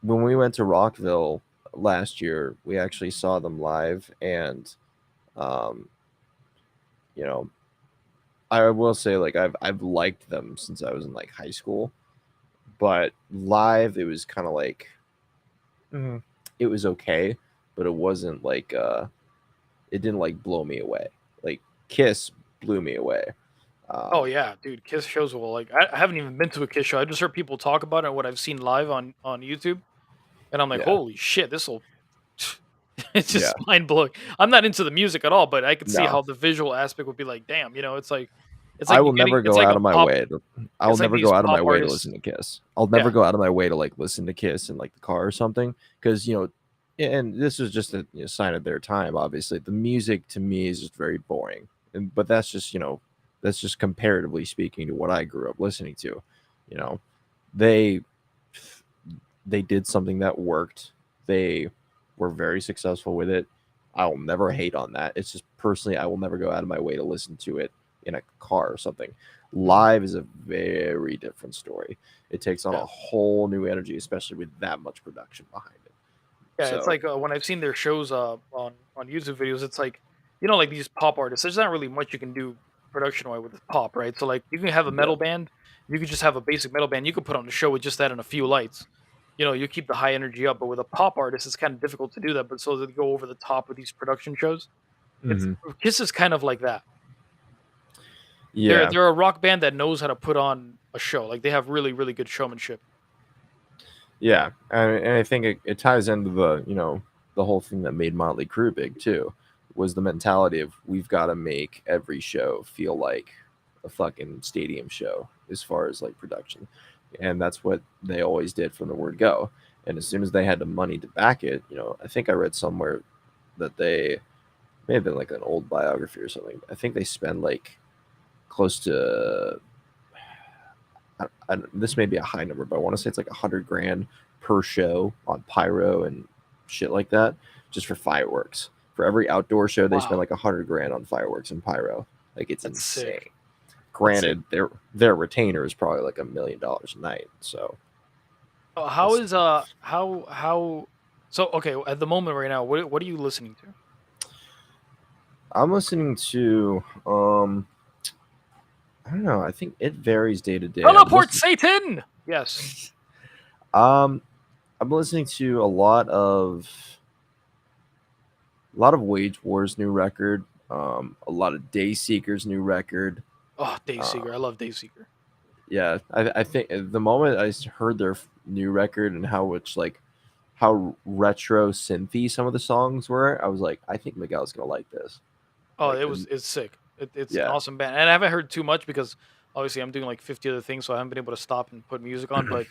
When we went to Rockville last year, we actually saw them live, and, um, you know, I will say, like, I've liked them since I was in, like, high school, but live, it was kinda like, mhm, it was okay, but it wasn't like, it didn't, like, blow me away. Like, Kiss blew me away. Oh, Um, yeah, dude, Kiss shows will, like I haven't even been to a Kiss show. I just heard people talk about it and what I've seen live on YouTube, and I'm like, yeah, "Holy shit, this'll" it's yeah, just mind blowing. I'm not into the music at all, but I could see no. how the visual aspect would be like, damn, you know, it's like, It's I like will never it's go like out a of my pop. way. I'll It's like never these go out of pop my way to artists. listen to Kiss. I'll never Yeah, go out of my way to like listen to Kiss in like the car or something because and this is just a sign of their time. Obviously, the music to me is just very boring, but that's just that's just comparatively speaking to what I grew up listening to. You know, they they did something that worked. They were very successful with it. I'll never hate on that. It's just personally, I will never go out of my way to listen to it in a car or something. mhm, Live is a very different story. It takes on yeah, a whole new energy, especially with that much production behind it. yeah. It's So, like when I've seen their shows on YouTube videos. It's like like these pop artists. There's not really much you can do production wise with pop, right? So like you can have a yeah. metal band. You could just have a basic metal band. You could put on a show with just that and a few lights. You keep the high energy up. But with a pop artist, it's kind of difficult to do that. But so they go over the top with these production shows. It's Hmm. Kiss is kind of like that. They're Yeah. they're a rock band that knows how to put on a show. Like they have really really good showmanship. Yeah. And I think it ties into the whole thing that made Motley Crue big too, was the mentality of we've got to make every show feel like a fucking stadium show as far as like production. And that's what they always did from the word go. And as soon as they had the money to back it, I think I read somewhere that they may have been like an old biography or something. I think they spend like close to this may be a high number, but I want to say it's like 100 grand per show on pyro and shit like that, just for fireworks. For every outdoor show, they spend Wow, like 100 grand on fireworks and pyro. Like it's that's insane. sick. That's sick. Granted, their retainer is probably like $1 million a night. So How it's is how so okay at the moment right now? What are you listening to? I'm listening to I don't know. I think it varies day to day. Teleport Satan. Yes. Um I'm listening to a lot of Wage War's new record, a lot of Dayseeker's new record. Oh, Dayseeker. I Um, love Dayseeker. yeah, I think the moment heard their new record and how retro synthy some of the songs were, I was like, I think Miguel's gonna like this. Oh, Like, it's sick. It's an yeah, awesome band, and I haven't heard too much because obviously I'm doing like 50 other things, so I haven't been able to stop and put music on. But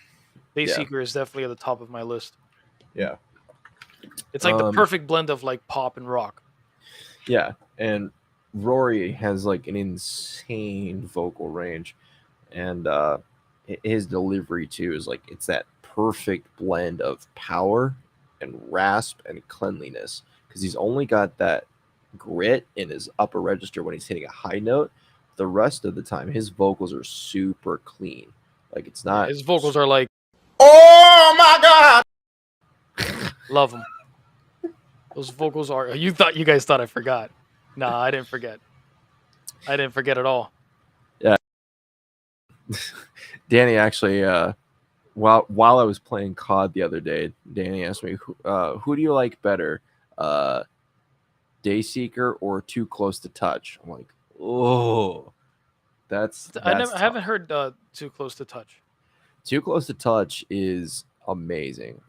yeah, Dayseeker is definitely at the top of my list. yeah, It's like the um, perfect blend of like pop and rock. yeah. And Rory has like an insane vocal range, and his delivery too is like it's that perfect blend of power and rasp and cleanliness because he's only got that grit in his upper register when he's hitting a high note. The rest of the time his vocals are super clean, like it's Yeah, not his vocals are like oh my god. love them. Those vocals are. You guys thought I forgot? Nah, I didn't forget. I didn't forget at all. Yeah. Danny actually while I was playing COD the other day, Danny asked me who do you like better, uh Dayseeker or Too Close to Touch? I'm like, oh, that's I tough. haven't heard Too Close to Touch. Too Close to Touch is amazing.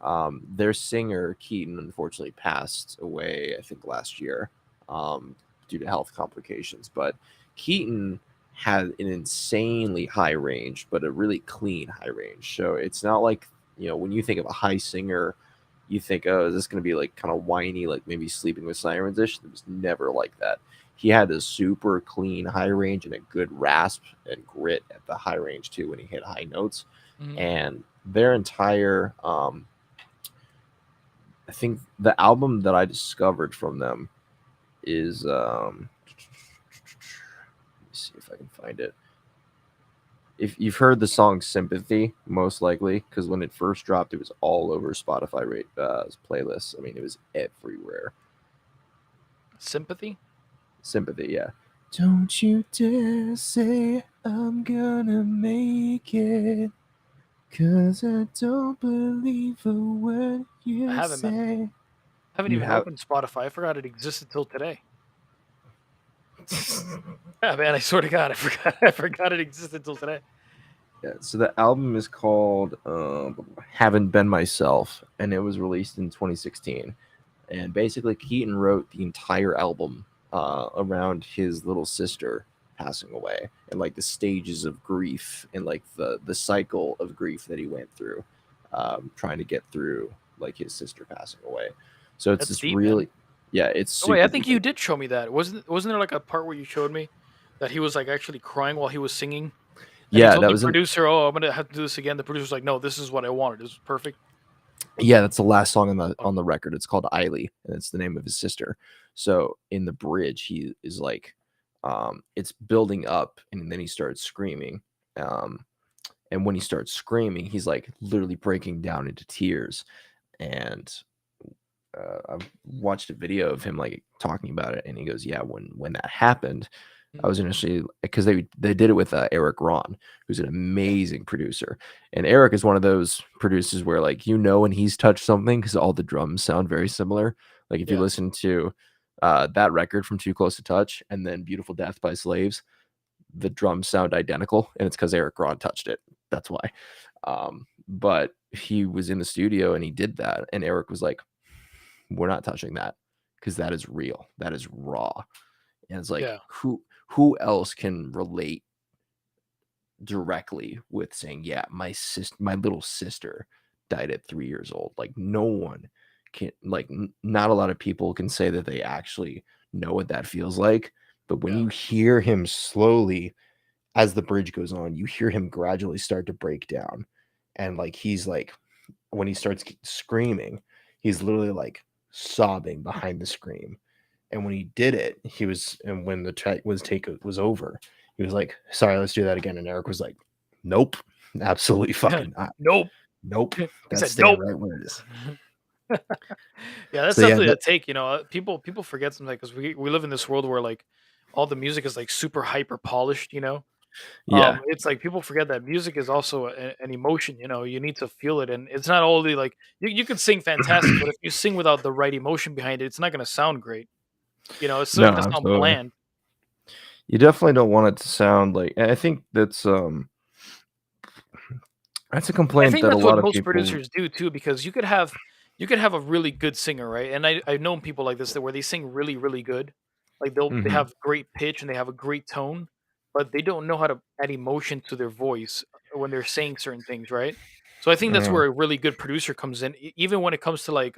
Their singer Keaton unfortunately passed away, I think last year, due to health complications. But Keaton had an insanely high range, but a really clean high range. So it's not like when you think of a high singer, you think, oh, is this going to be like kind of whiny, like maybe Sleeping with Sirens-ish? It was never like that. He had a super clean high range and a good rasp and grit at the high range too when he hit high notes. Mhm. And their entire I think the album that I discovered from them is let me see if I can find it. If you've heard the song Sympathy, most likely, because when it first dropped, it was all over Spotify playlists. I mean, it was everywhere. Sympathy. Sympathy, yeah. Don't you dare say I'm gonna make it, 'cause I don't believe a word I you haven't, man. say. I haven't You even have. opened Spotify. I forgot it existed till today. Yeah, man. I swear to God, I forgot. I forgot it existed till today. Yeah, so the album is called Haven't Been Myself, and it was released in 2016. And basically, Keaton wrote the entire album around his little sister passing away, and like the stages of grief, and like the cycle of grief that he went through, trying to get through like his sister passing away. So it's That's this deep, man. really, yeah, it's Oh wait, I super think deep. you did show me that. Wasn't there like a part where you showed me that he was like actually crying while he was singing, and he Yeah, told that the was in. producer, "Oh, I'm gonna have to do this again." The producer's like, "No, this is what I wanted. This is perfect." Yeah, that's the last song Oh, on the record. It's called Eiley, and it's the name of his sister. So in the bridge, he is like, it's building up, and then he starts screaming. Um, and when he starts screaming, he's like literally breaking down into tears. And I've watched a video of him like talking about it, and he goes, "Yeah, when that happened, I mm, was initially because they did it with Eric Ron, who's an amazing producer, and Eric is one of those producers where like when he's touched something because all the drums sound very similar. Like if you yeah, listen to that record from Too Close to Touch and then Beautiful Death by Slaves, the drums sound identical, and it's because Eric Ron touched it. That's why. But he was in the studio and he did that, and Eric was like, "We're not touching that because that is real. That is raw." And it's like, yeah, who else can relate directly with saying, "Yeah, my little sister died at 3 years old." Like no one can, like not a lot of people can say that they actually know what that feels like. But when yeah, you hear him slowly as the bridge goes on, you hear him gradually start to break down, and like he's like when he starts screaming, he's literally like sobbing behind the scream. And when he did it, and when the take was over, he was like, "Sorry, let's do that again." And Eric was like, "Nope, absolutely fucking not. nope. Nope, He that's said, staying "Nope." right where it is." Yeah, that's So yeah, definitely a that take. People forget something because we live in this world where like all the music is like super hyper polished. yeah, It's like people forget that music is also an emotion. You need to feel it, and it's not only like you can sing fantastic, but if you sing without the right emotion behind it, it's not going to sound great. It's still no, going to sound absolutely. bland. You definitely don't want it to sound like. And I think that's a I complaint think that a that's what lot of most people. producers do too, because you could have a really good singer, right? And I've known people like this that where they sing really, really good. Like they Mhm, have great pitch and they have a great tone, but they don't know how to add emotion to their voice when they're saying certain things, right? So I think that's mhm, where a really good producer comes in. Even when it comes to like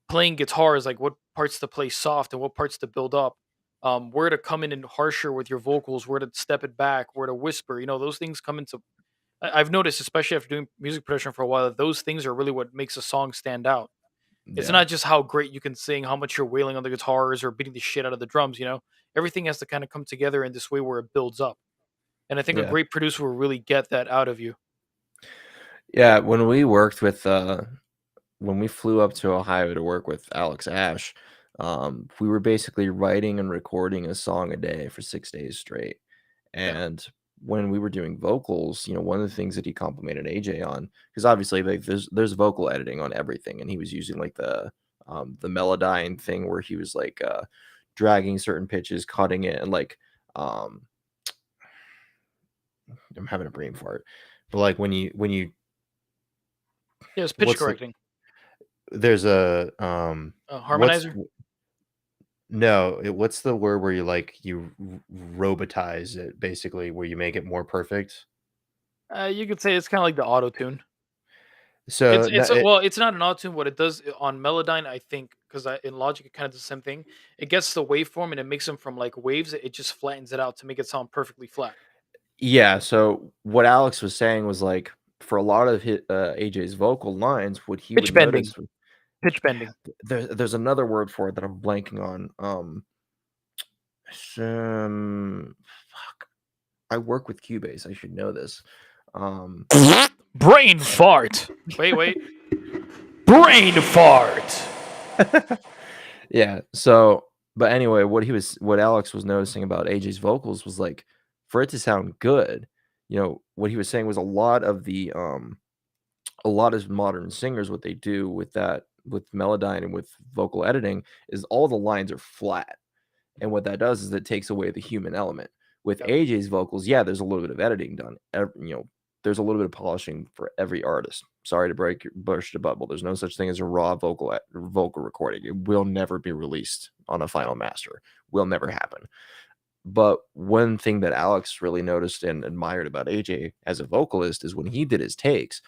playing guitars, like what parts to play soft and what parts to build up, where to come in and harsher with your vocals, where to step it back, where to whisper. Those things come into I've noticed, especially after doing music production for a while, that those things are really what makes a song stand out. It's yeah, not just how great you can sing, how much you're wailing on the guitars or beating the shit out of the drums. Everything has to kind of come together in this way where it builds up. And I think a yeah, great producer will really get that out of you. yeah. When we flew up to Ohio to work with Alex Ash, we were basically writing and recording a song a day for 6 days straight. Yeah. And when we were doing vocals, one of the things that he complimented AJ on, because obviously like there's vocal editing on everything, and he was using like the Melodyne thing where he was like dragging certain pitches, cutting it, and like um I'm having a brain fart. But like when you Yeah, it's pitch what's the correcting. there's a what's Harmonizer. no, what's the word where you like robotize it basically, where you make it more perfect? You could say it's kind of like the auto tune. So no, Well, it's not an auto tune. What it does on Melodyne, I think, because in Logic it kind of does the same thing. It gets the waveform and it makes them from like waves. It just flattens it out to make it sound perfectly flat. yeah, so what Alex was saying was like for a lot of AJ's vocal lines, what he would Pitch bending. notice Pitch bending. there's another word for it that I'm blanking on. Fuck. I work with Cubase. I should know this. Um, Brain fart. Wait. Brain fart. yeah. So, but anyway, what Alex was noticing about AJ's vocals was like, for it to sound good, what he was saying was a lot of modern singers, what they do with Melodyne and with vocal editing is all the lines are flat. And what that does is it takes away the human element. With Yep. AJ's vocals, yeah, there's a little bit of editing done. There's a little bit of polishing for every artist. Sorry to burst your bubble. There's no such thing as a raw vocal recording. It will never be released on a final master. Will never happen. But one thing that Alex really noticed and admired about AJ as a vocalist is when he did his takes,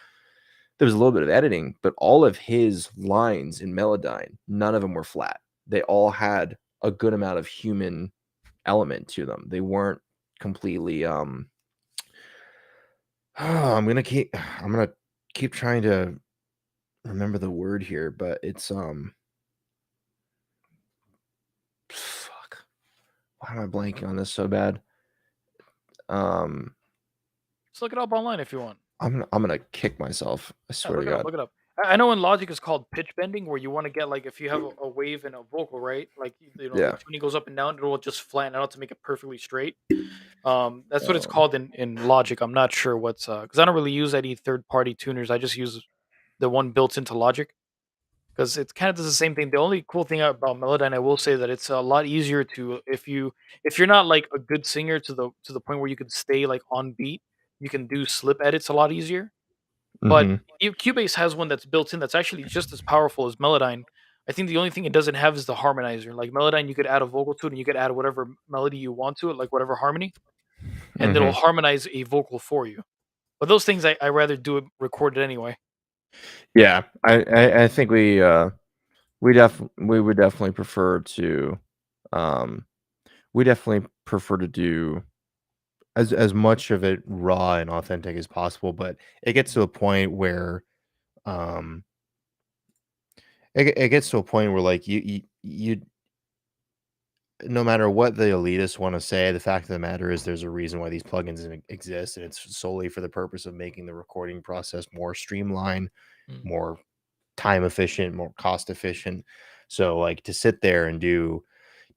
there was a little bit of editing, but all of his lines in Melodyne, none of them were flat. They all had a good amount of human element to them. They weren't completely I'm gonna keep trying to remember the word here, but it's fuck. Why am I blanking on this so bad? Just look it up online if you want. I'm gonna kick myself. I Yeah, swear look to it up. God. Look it up. I know in Logic it's called pitch bending, where you want to get like if you have a wave and a vocal, right? Like the Yeah. tuning goes up and down, it will just flatten it out to make it perfectly straight. That's what it's Um, called in Logic. I'm not sure what's because I don't really use any third party tuners. I just use the one built into Logic because it kind of does the same thing. The only cool thing about Melodyne, I will say that it's a lot easier to if you're not like a good singer to the point where you can stay like on beat, you can do slip edits a lot easier. But mhm. Cubase has one that's built in that's actually just as powerful as Melodyne. I think the only thing it doesn't have is the harmonizer. Like Melodyne, you could add a vocal to it and you could add whatever melody you want to it, like whatever harmony, and it'll Mhm. harmonize a vocal for you. But those things I rather do it recorded anyway. Yeah. I think we would definitely prefer to um we definitely prefer to do as much of it raw and authentic as possible, but it gets to a point where um it gets to a point where like you no matter what the elitists want to say, the fact of the matter is there's a reason why these plugins exist, and it's solely for the purpose of making the recording process more streamlined, Mm. more time efficient, more cost efficient. So like to sit there and do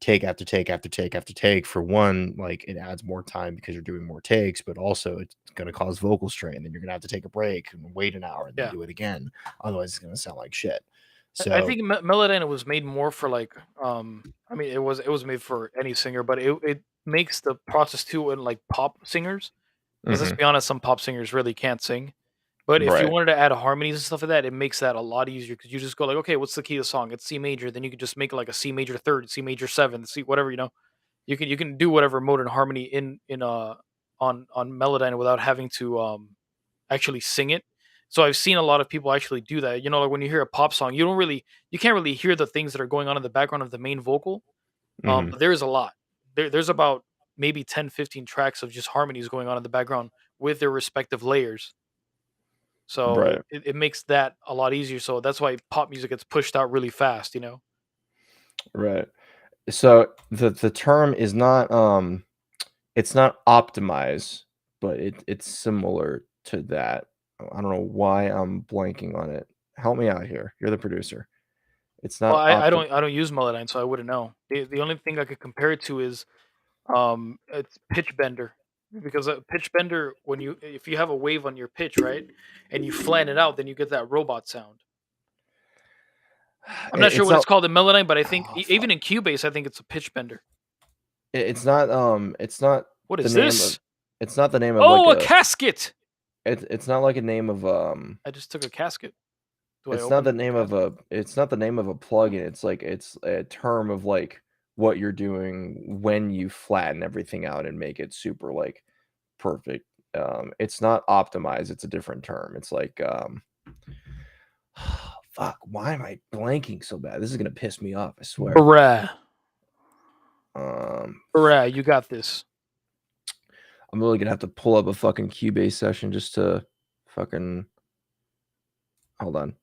take after take after take after take, for one, like it adds more time because you're doing more takes, but also it's going to cause vocal strain. Then you're going to have to take a break and wait an hour and then Yeah. do it again. Otherwise, it's going to sound like shit. I So, think Melodyne was made more for like I mean it was made for any singer, but it makes the process too in like pop singers. Because let's mhm, be honest, some pop singers really can't sing. But if you right. wanted to add harmonies and stuff like that, it makes that a lot easier because you just go like, okay, what's the key of the song? It's C major. Then you can just make it like a C major third, C major seventh, C whatever, you know. You can do whatever mode and harmony in on Melodyne without having to actually sing it. So I've seen a lot of people actually do that. You know, like when you hear a pop song, you can't really hear the things that are going on in the background of the main vocal. Mhm, But there is a lot. There's about maybe 10, 15 tracks of just harmonies going on in the background with their respective layers. So right. it makes that a lot easier. So that's why pop music gets pushed out really fast, you know? Right. So the term is not it's not optimize, but it's similar to that. I don't know why I'm blanking on it. Help me out here. You're the producer. It's Well, not optim I don't use Melodyne, so I wouldn't know. The only thing I could compare it to is it's pitch bender. Because a pitch bender, when you if you have a wave on your pitch, right, and you flatten it out, then you get that robot sound. I'm not sure it's what it's not called in Melodyne, but I think oh fuck. even in Cubase, I think it's a pitch bender. It's not What the is name of this? it's not the name of like Oh, a a casket! it's not like a name of I just took a casket. Do I it's not open the the name of casket? a it's not the name of a plugin. It's like it's a term of like what you're doing when you flatten everything out and make it super like perfect. It's not optimize, it's a different term. It's like fuck, why am I blanking so bad? This is gonna piss me off, I swear. Bruh. Bruh, Fuck. you got this. I'm really gonna have to pull up a fucking Cubase session just to fucking hold on.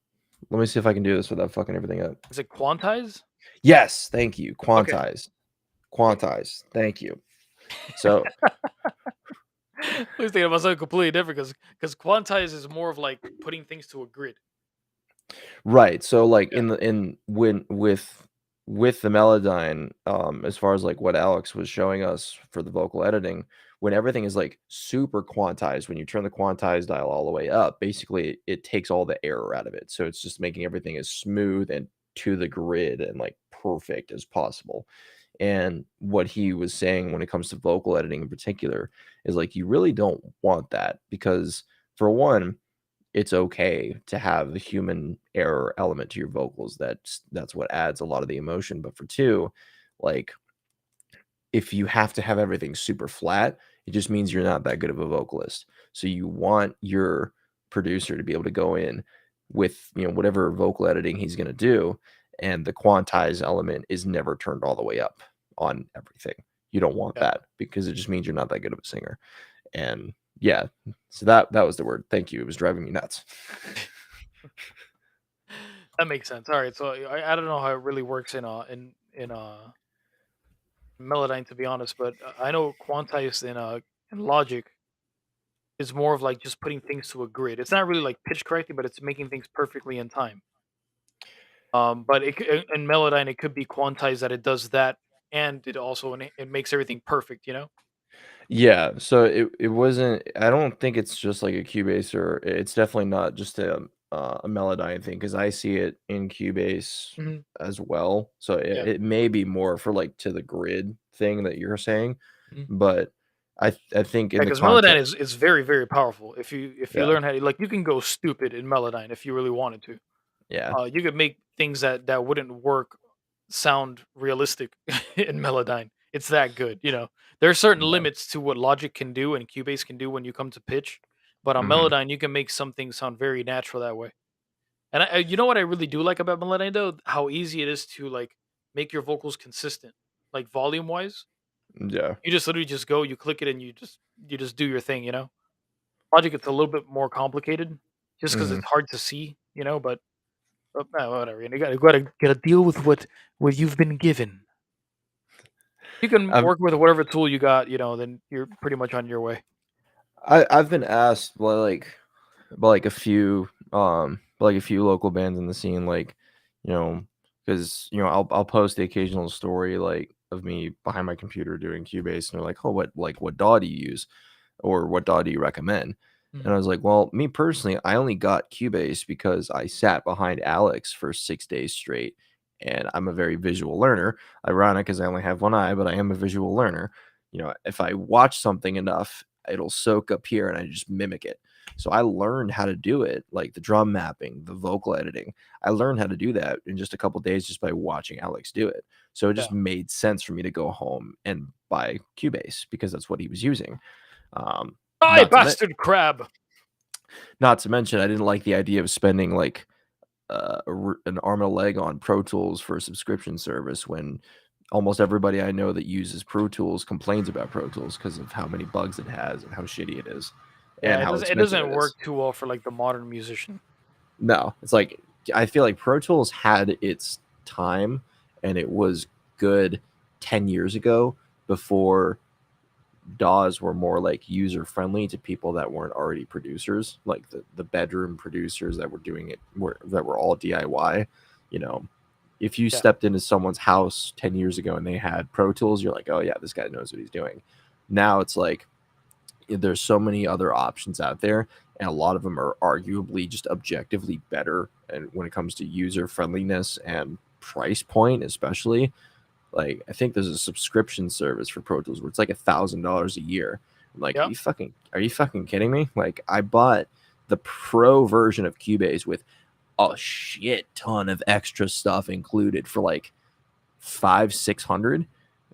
Let me see if I can do this without fucking everything up. Is it quantize? Yes, thank you. Okay. Quantize. Quantize. Thank you. So Please think about something completely different because quantize is more of like putting things to a grid. right. So like Yeah. in when with the Melodyne, as far as like what Alex was showing us for the vocal editing, when everything is like super quantized, when you turn the quantize dial all the way up, basically it takes all the error out of it. So it's just making everything as smooth and to the grid and like perfect as possible. And what he was saying when it comes to vocal editing in particular is like you really don't want that because for one, it's okay to have the human error element to your vocals. That's what adds a lot of the emotion. But for two, like if you have to have everything super flat, it just means you're not that good of a vocalist. So you want your producer to be able to go in with, whatever vocal editing he's going to do, and the quantize element is never turned all the way up on everything. You don't want Yeah. that because it just means you're not that good of a singer. And yeah, so that was the word. Thank you. It was driving me nuts. That makes sense. All right, so I don't know how it really works in Melodyne, to be honest, but I know quantized in Logic is more of like just putting things to a grid. It's not really like pitch correcting, but it's making things perfectly in time. But in Melodyne, it could be quantized that it does that, and it makes everything perfect. You know? Yeah, so it wasn't. I don't think it's just like a Cubase, or it's definitely not just a Melodyne thing because I see it in Cubase Hmm. as well. So Yeah. it may be more for like to the grid thing that you're saying, Mhm. but I think in Yeah, the because Melodyne content, is very very powerful. If you yeah, learn how to, like, you can go stupid in Melodyne if you really wanted to. yeah, You could make things that wouldn't work sound realistic in Melodyne. It's that good, you know. There are certain yeah, limits to what Logic can do and Cubase can do when you come to pitch, but on hmm Melodyne you can make some things sound very natural that way. And you know what I really do like about Melodyne though, how easy it is to like make your vocals consistent, like volume wise. yeah, You just literally just go, you click it, and you just do your thing, you know. Logic, it's a little bit more complicated, just because hmm it's hard to see, you know. But whatever. You gotta deal with what you've been given. You can I've work with whatever tool you got, you know, then you're pretty much on your way. I've been asked by like a few local bands in the scene, like, because I'll post the occasional story like of me behind my computer doing Cubase, and they're like, oh, what DAW do you use, or what DAW do you recommend? And Mhm. I was like, well, me personally, I only got Cubase because I sat behind Alex for 6 days straight, and I'm a very visual learner. Ironic, because I only have one eye, but I am a visual learner. If I watch something enough, it'll soak up here, and I just mimic it. So I learned how to do it, like the drum mapping, the vocal editing. I learned how to do that in just a couple days just by watching Alex do it. So it Yeah. just made sense for me to go home and buy Cubase because that's what he was using. Um, Die, not to men- bastard crab! Not to mention, I didn't like the idea of spending like an arm and a leg on Pro Tools for a subscription service when almost everybody I know that uses Pro Tools complains about Pro Tools because of how many bugs it has and how shitty it is Yeah, and it how doesn't it expensive doesn't it work is. too well for like the modern musician. No, it's like I feel like Pro Tools had its time and it was good 10 years ago before DAWs were more like user friendly to people that weren't already producers, like the bedroom producers that were doing it that were all DIY. You know, if you Yeah. stepped into someone's house 10 years ago and they had Pro Tools, you're like, oh yeah, this guy knows what he's doing. Now it's like there's so many other options out there, and a lot of them are arguably just objectively better. And when it comes to user friendliness and price point, especially, like I think there's a subscription service for Pro Tools where it's like $1,000 a year. I'm like, Yeah. are you fucking kidding me? Like I bought the pro version of Cubase with a shit ton of extra stuff included for like 600.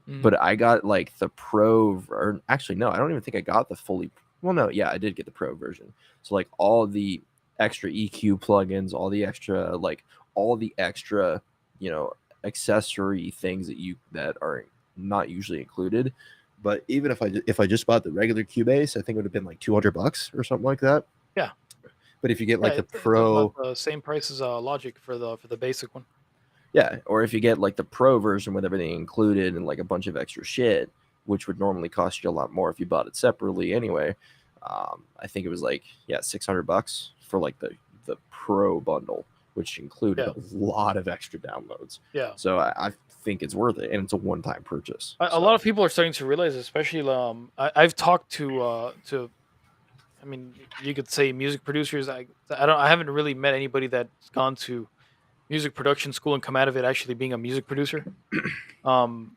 Mhm. But I got like the pro, or actually no, I don't even think I got the fully. Well, no, yeah, I did get the pro version. So like all the extra EQ plugins, all the extra, you know, accessory things that are not usually included. But even if I just bought the regular Cubase, I think it would have been like $200 or something like that. Yeah. But if you get Yeah, like the it's about pro, the same price as Logic for the basic one. yeah, or if you get like the pro version with everything included and like a bunch of extra shit, which would normally cost you a lot more if you bought it separately anyway. I think it was like, yeah, $600 for like the pro bundle, which included Yeah. a lot of extra downloads. Yeah. So I think it's worth it, and it's a one-time purchase. A lot So of people are starting to realize, especially I've talked to, I mean, you could say music producers. I haven't really met anybody that's gone to music production school and come out of it actually being a music producer. Um,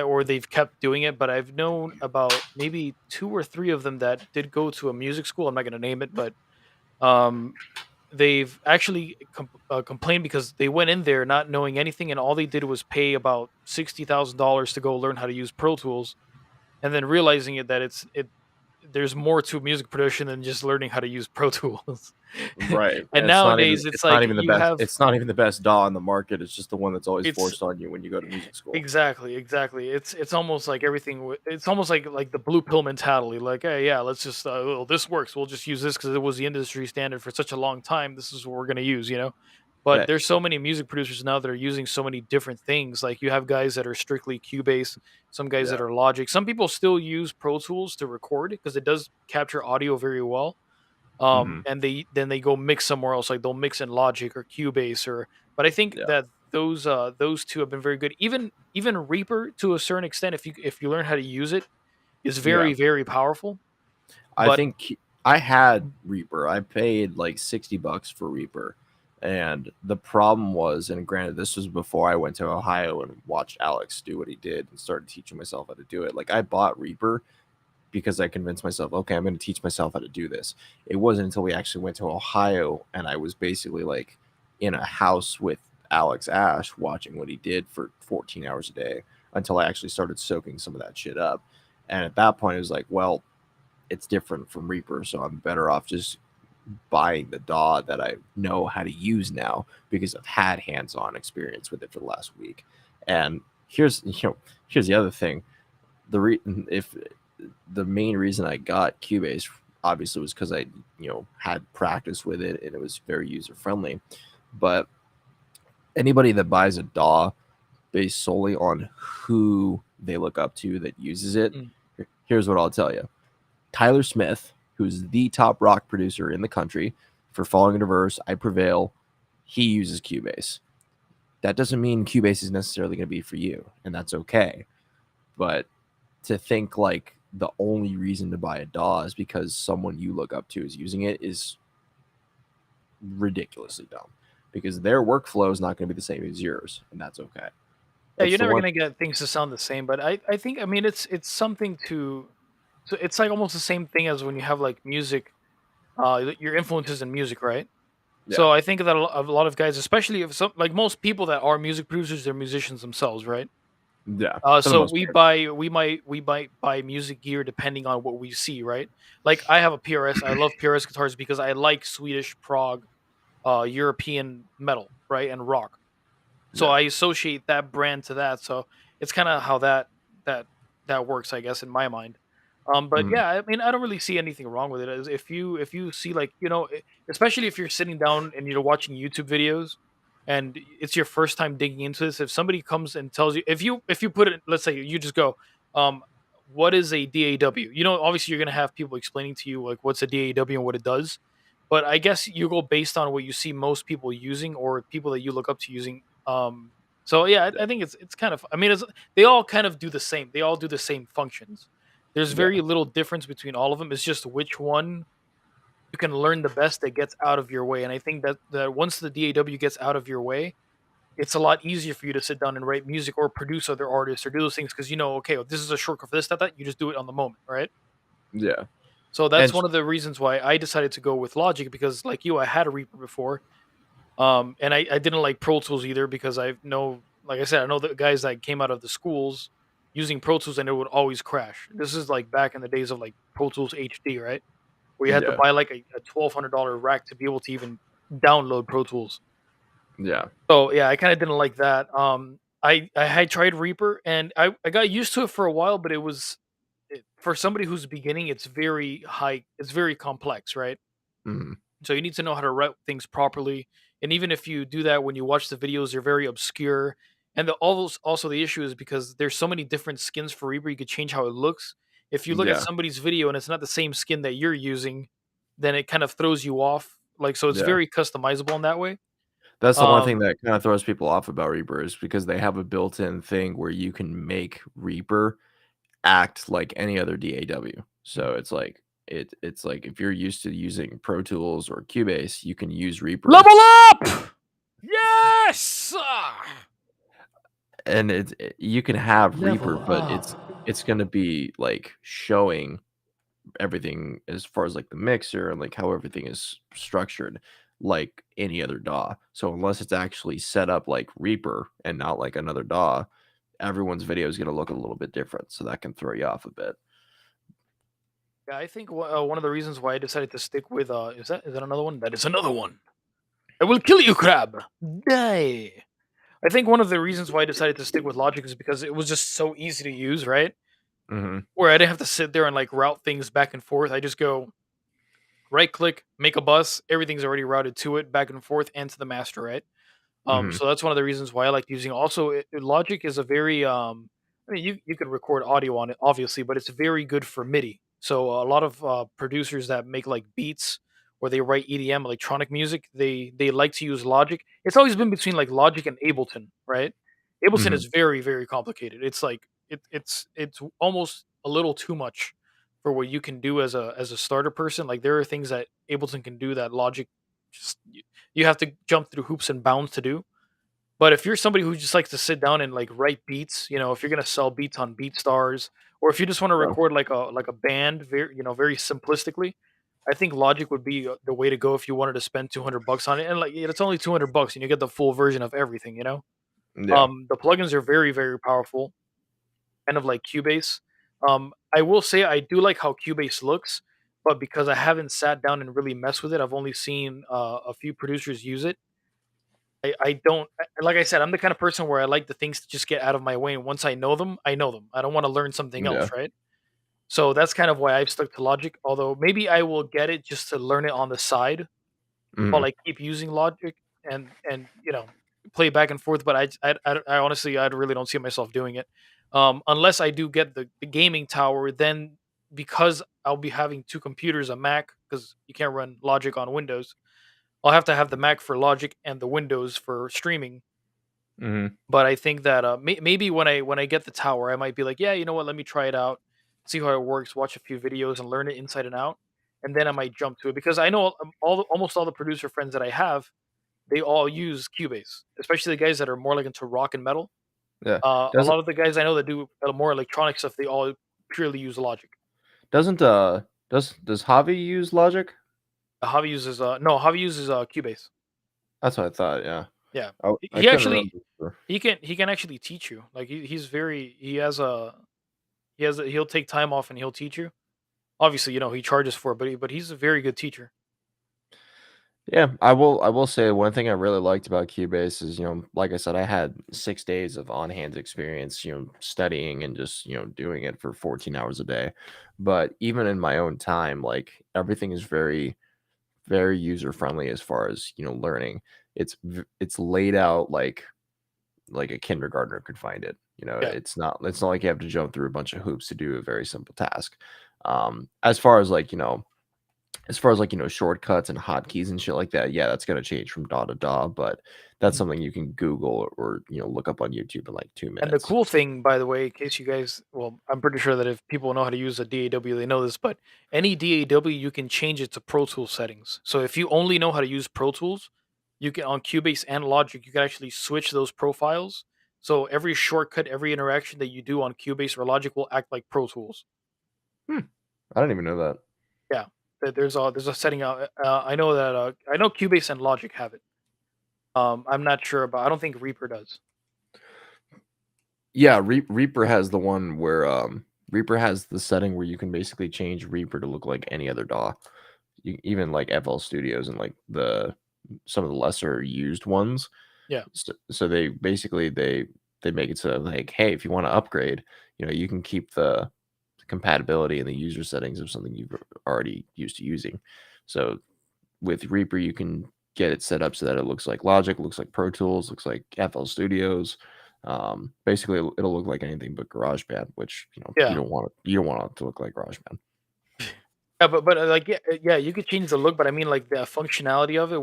or they've kept doing it, but I've known about maybe two or three of them that did go to a music school. I'm not going to name it, but um, they've actually complained because they went in there not knowing anything, and all they did was pay about $60,000 to go learn how to use Pro Tools, and then realizing that there's more to music production than just learning how to use Pro Tools. Right. And nowadays, it's like you have It's not even the best DAW on the market. It's just the one that's always it's forced on you when you go to music school. exactly. It's almost like everything. It's almost like the blue pill mentality. Like, hey, yeah, let's just well, this works. We'll just use this because it was the industry standard for such a long time. This is what we're gonna use, you know. But Yeah. there's so many music producers now that are using so many different things. Like you have guys that are strictly Cubase, some guys that Yeah. are Logic. Some people still use Pro Tools to record because it does capture audio very well. Mhm. And they go mix somewhere else, like they'll mix in Logic or Cubase or. But I think Yeah. that those two have been very good. Even Reaper to a certain extent, if you learn how to use it, is Yeah. very powerful. I But think I had Reaper. I paid like $60 for Reaper. And the problem was, and granted, this was before I went to Ohio and watched Alex do what he did and started teaching myself how to do it. Like I bought Reaper because I convinced myself, okay, I'm going to teach myself how to do this. It wasn't until we actually went to Ohio and I was basically like in a house with Alex Ash watching what he did for 14 hours a day until I actually started soaking some of that shit up. And at that point, it was like, well, it's different from Reaper, so I'm better off just buying the DAW that I know how to use now because I've had hands-on experience with it for the last week. And here's the other thing: if the main reason I got Cubase obviously was because I had practice with it and it was very user friendly. But anybody that buys a DAW based solely on who they look up to that uses it, mm, here's what I'll tell you. Tyler Smith, who's the top rock producer in the country for Falling in Reverse, I Prevail, he uses Cubase. That doesn't mean Cubase is necessarily going to be for you, and that's okay. But to think like the only reason to buy a DAW is because someone you look up to is using it is ridiculously dumb. Because their workflow is not going to be the same as yours, and that's okay. yeah, That's you're the never one. gonna get things to sound the same. But I think, I mean, it's something to. So it's like almost the same thing as when you have like music, your influences in music, right? Yeah, So I think that a lot of guys, especially if some like most people that are music producers, they're musicians themselves, right? yeah, for the So most part. we might buy music gear depending on what we see, right? Like I have a PRS. I love PRS guitars because I like Swedish prog, European metal, right, and rock. So Yeah. I associate that brand to that. So it's kind of how that that works, I guess, in my mind. But Mhm. yeah, I mean, I don't really see anything wrong with it. As if you see like especially if you're sitting down and you're watching YouTube videos, and it's your first time digging into this. If somebody comes and tells you, if you put it, let's say you just go, um, what is a DAW? You know, obviously you're gonna have people explaining to you like what's a DAW and what it does. But I guess you go based on what you see most people using or people that you look up to using. So yeah, Yeah. I think it's kind of. I mean, they all kind of do the same. They all do the same functions. There's Yeah. very little difference between all of them. It's just which one you can learn the best that gets out of your way. And I think that once the DAW gets out of your way, it's a lot easier for you to sit down and write music or produce other artists or do those things because you know, okay, well, this is a shortcut for this, that, that. You just do it on the moment, right? Yeah. So that's And one of the reasons why I decided to go with Logic because, like you, I had a Reaper before, and I didn't like Pro Tools either because I know, like I said, I know the guys that came out of the schools using Pro Tools and it would always crash. This is like back in the days of like Pro Tools HD, right? Where you had to yeah. buy like a $1,200 rack to be able to even download Pro Tools. Yeah. So yeah, I kind of didn't like that. I had tried Reaper and I got used to it for a while, but for somebody who's beginning, it's very high, it's very complex, right? Mhm. So you need to know how to route things properly. And even if you do that when you watch the videos, they're very obscure. And also the issue is because there's so many different skins for Reaper, you could change how it looks. If you look at Yeah. somebody's video and it's not the same skin that you're using, then it kind of throws you off. Like so it's Yeah. very customizable in that way. That's the one thing Um that kinda throws people off about Reaper is because they have a built-in thing where you can make Reaper act like any other DAW. So it's like if you're used to using Pro Tools or Cubase, you can use Reaper, Level up! Yes! and you can have Reaper, Level but up. it's gonna be, like, showing everything as far as, like, the mixer and, like, how everything is structured. like any other DAW. So unless it's actually set up like Reaper and not like another DAW, everyone's video is going to look a little bit different. So that can throw you off a bit. Yeah, I think one of the reasons why I decided to stick with is that another one? That is another one. I will kill you, crab. Die. I think one of the reasons why I decided to stick with Logic is because it was just so easy to use, right? Hmm. Where I didn't have to sit there and like route things back and forth. I just go right click, make a bus. Everything's already routed to it, back and forth, and to the master, right? Hmm. So that's one of the reasons why I like using. Also, Logic is a very I mean, you could record audio on it, obviously, but it's very good for MIDI. So a lot of producers that make like beats or they write EDM electronic music, they like to use Logic. It's always been between like Logic and Ableton, right? Ableton Hmm. is very complicated. It's like it's almost a little too much for what you can do as a starter person. Like there are things that Ableton can do that Logic just you have to jump through hoops and bounds to do. But if you're somebody who just likes to sit down and like write beats, if you're gonna sell beats on BeatStars, or if you just want to Yeah. record like a band, very simplistically, I think Logic would be the way to go if you wanted to spend $200 on it. And like it's only $200, and you get the full version of everything. Yeah. The plugins are very powerful, kind of like Cubase. I will say I do like how Cubase looks, but because I haven't sat down and really messed with it, I've only seen a few producers use it. I don't like I said, I'm the kind of person where I like the things to just get out of my way, and once I know them, I know them. I don't wanna learn something else, Yeah. right? So that's kind of why I've stuck to Logic, although maybe I will get it just to learn it on the side while Hmm. I keep using Logic and play back and forth, but I honestly, I really don't see myself doing it. Unless I do get the gaming tower, then because I'll be having 2 computers, a Mac, because you can't run Logic on Windows, I'll have to have the Mac for Logic and the Windows for streaming. Hmm. But I think that maybe when I get the tower, I might be like, yeah, you know what? Let me try it out, see how it works, watch a few videos, and learn it inside and out, and then I might jump to it because I know almost all the producer friends that I have, they all use Cubase, especially the guys that are more like into rock and metal. Yeah. A Doesn't lot of the guys I know that do more electronic stuff, they all purely use Logic. doesn't does Javi use Logic? Javi uses Cubase. That's what I thought. Yeah. Yeah, Oh, he I he couldn't actually remember. he can actually teach you. Like he's very he'll take time off and he'll teach you. Obviously, he charges for it, but he's a very good teacher. Yeah, I will say one thing I really liked about Cubase is, like I said, I had 6 days of on-hand experience, studying and just, doing it for 14 hours a day. But even in my own time, like everything is very user friendly as far as, learning. It's laid out like a kindergartner could find it. Yeah, It's not like you have to jump through a bunch of hoops to do a very simple task. As far as like, shortcuts and hotkeys and shit like that, yeah, that's gonna change from DAW to DAW, but that's something you can Google or, look up on YouTube in like 2 and the minutes. cool thing, by the way, in case you guys, well, I'm pretty sure that if people know how to use a DAW, they know this, but any DAW you can change it to Pro Tools settings. So if you only know how to use Pro Tools, you can on Cubase and Logic, you can actually switch those profiles. So every shortcut, every interaction that you do on Cubase or Logic will act like Pro Tools. Hmm, I didn't even know that. Yeah, there's a setting out. I know that I know Cubase and Logic have it. I'm not sure about. I don't think Reaper does. Yeah, Reaper has the one where, Reaper has the setting where you can basically change Reaper to look like any other DAW. Even like FL Studios and like some of the lesser used ones. Yeah, So they basically they make it so like, hey, if you want to upgrade, you can keep the compatibility and the user settings of something you've already used to using. So with Reaper, you can get it set up so that it looks like Logic, looks like Pro Tools, looks like FL Studios. Basically, it'll look like anything but GarageBand, which you yeah. don't want it to look like GarageBand. Yeah, but like yeah, you could change the look, but I mean like the functionality of it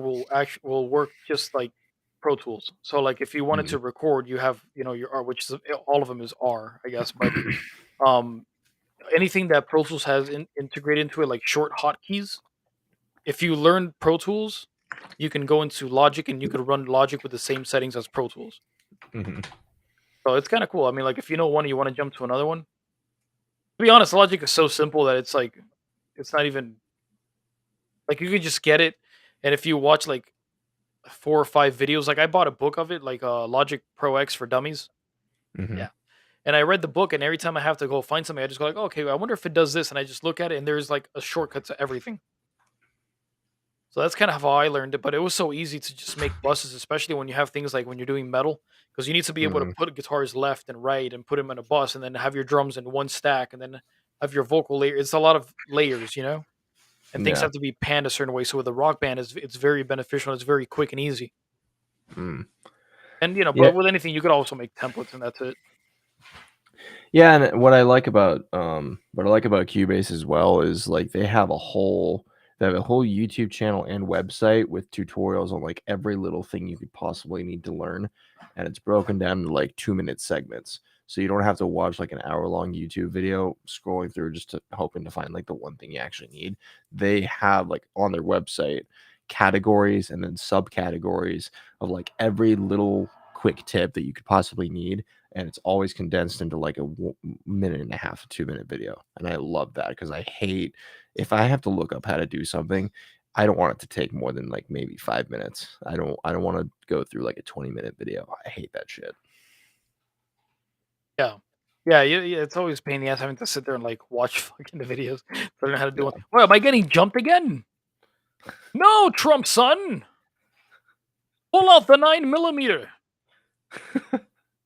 will work just like Pro Tools. So like if you wanted Mhm. to record, you have your R, which is all of them is R, I guess. But um, anything that Pro Tools has integrated into it, like short hotkeys, if you learn Pro Tools, you can go into Logic and you could run Logic with the same settings as Pro Tools. Mhm. So it's kind of cool. I mean, like if you know one, you want to jump to another one. To be honest, Logic is so simple that it's like it's not even like you could just get it And if you watch like 4 or 5 videos, like I bought a book of it, like Logic Pro X for Dummies. Hmm. Yeah. And I read the book, and every time I have to go find something, I just go like, okay, I wonder if it does this, and I just look at it, and there's like a shortcut to everything. So that's kind of how I learned it, but it was so easy to just make buses, especially when you have things like when you're doing metal, because you need to be able to Hmm. put guitars left and right and put them in a bus, and then have your drums in one stack, and then have your vocal layer. It's a lot of layers, and things Yeah. have to be panned a certain way. So with a rock band, it's very beneficial. It's very quick and easy. Mm. And Yeah. but with anything, you could also make templates, and that's it. Yeah, and what I like about Cubase as well is like they have a whole YouTube channel and website with tutorials on like every little thing you could possibly need to learn, and it's broken down to like 2-minute segments. So you don't have to watch like an hour-long YouTube video scrolling through just to hoping to find like the one thing you actually need. They have like on their website categories and then subcategories of like every little quick tip that you could possibly need, and it's always condensed into like a minute and a half to 2-minute video. And I love that because I hate if I have to look up how to do something, I don't want it to take more than like maybe 5 minutes. I don't want to go through like a 20-minute video. I hate that shit. Yeah. Yeah, yeah, it's always a pain in the ass having to sit there and like watch fucking the videos to learn how to do it. Yeah. Well, am I getting jumped again? No, Trump son! Pull out the 9 millimeter.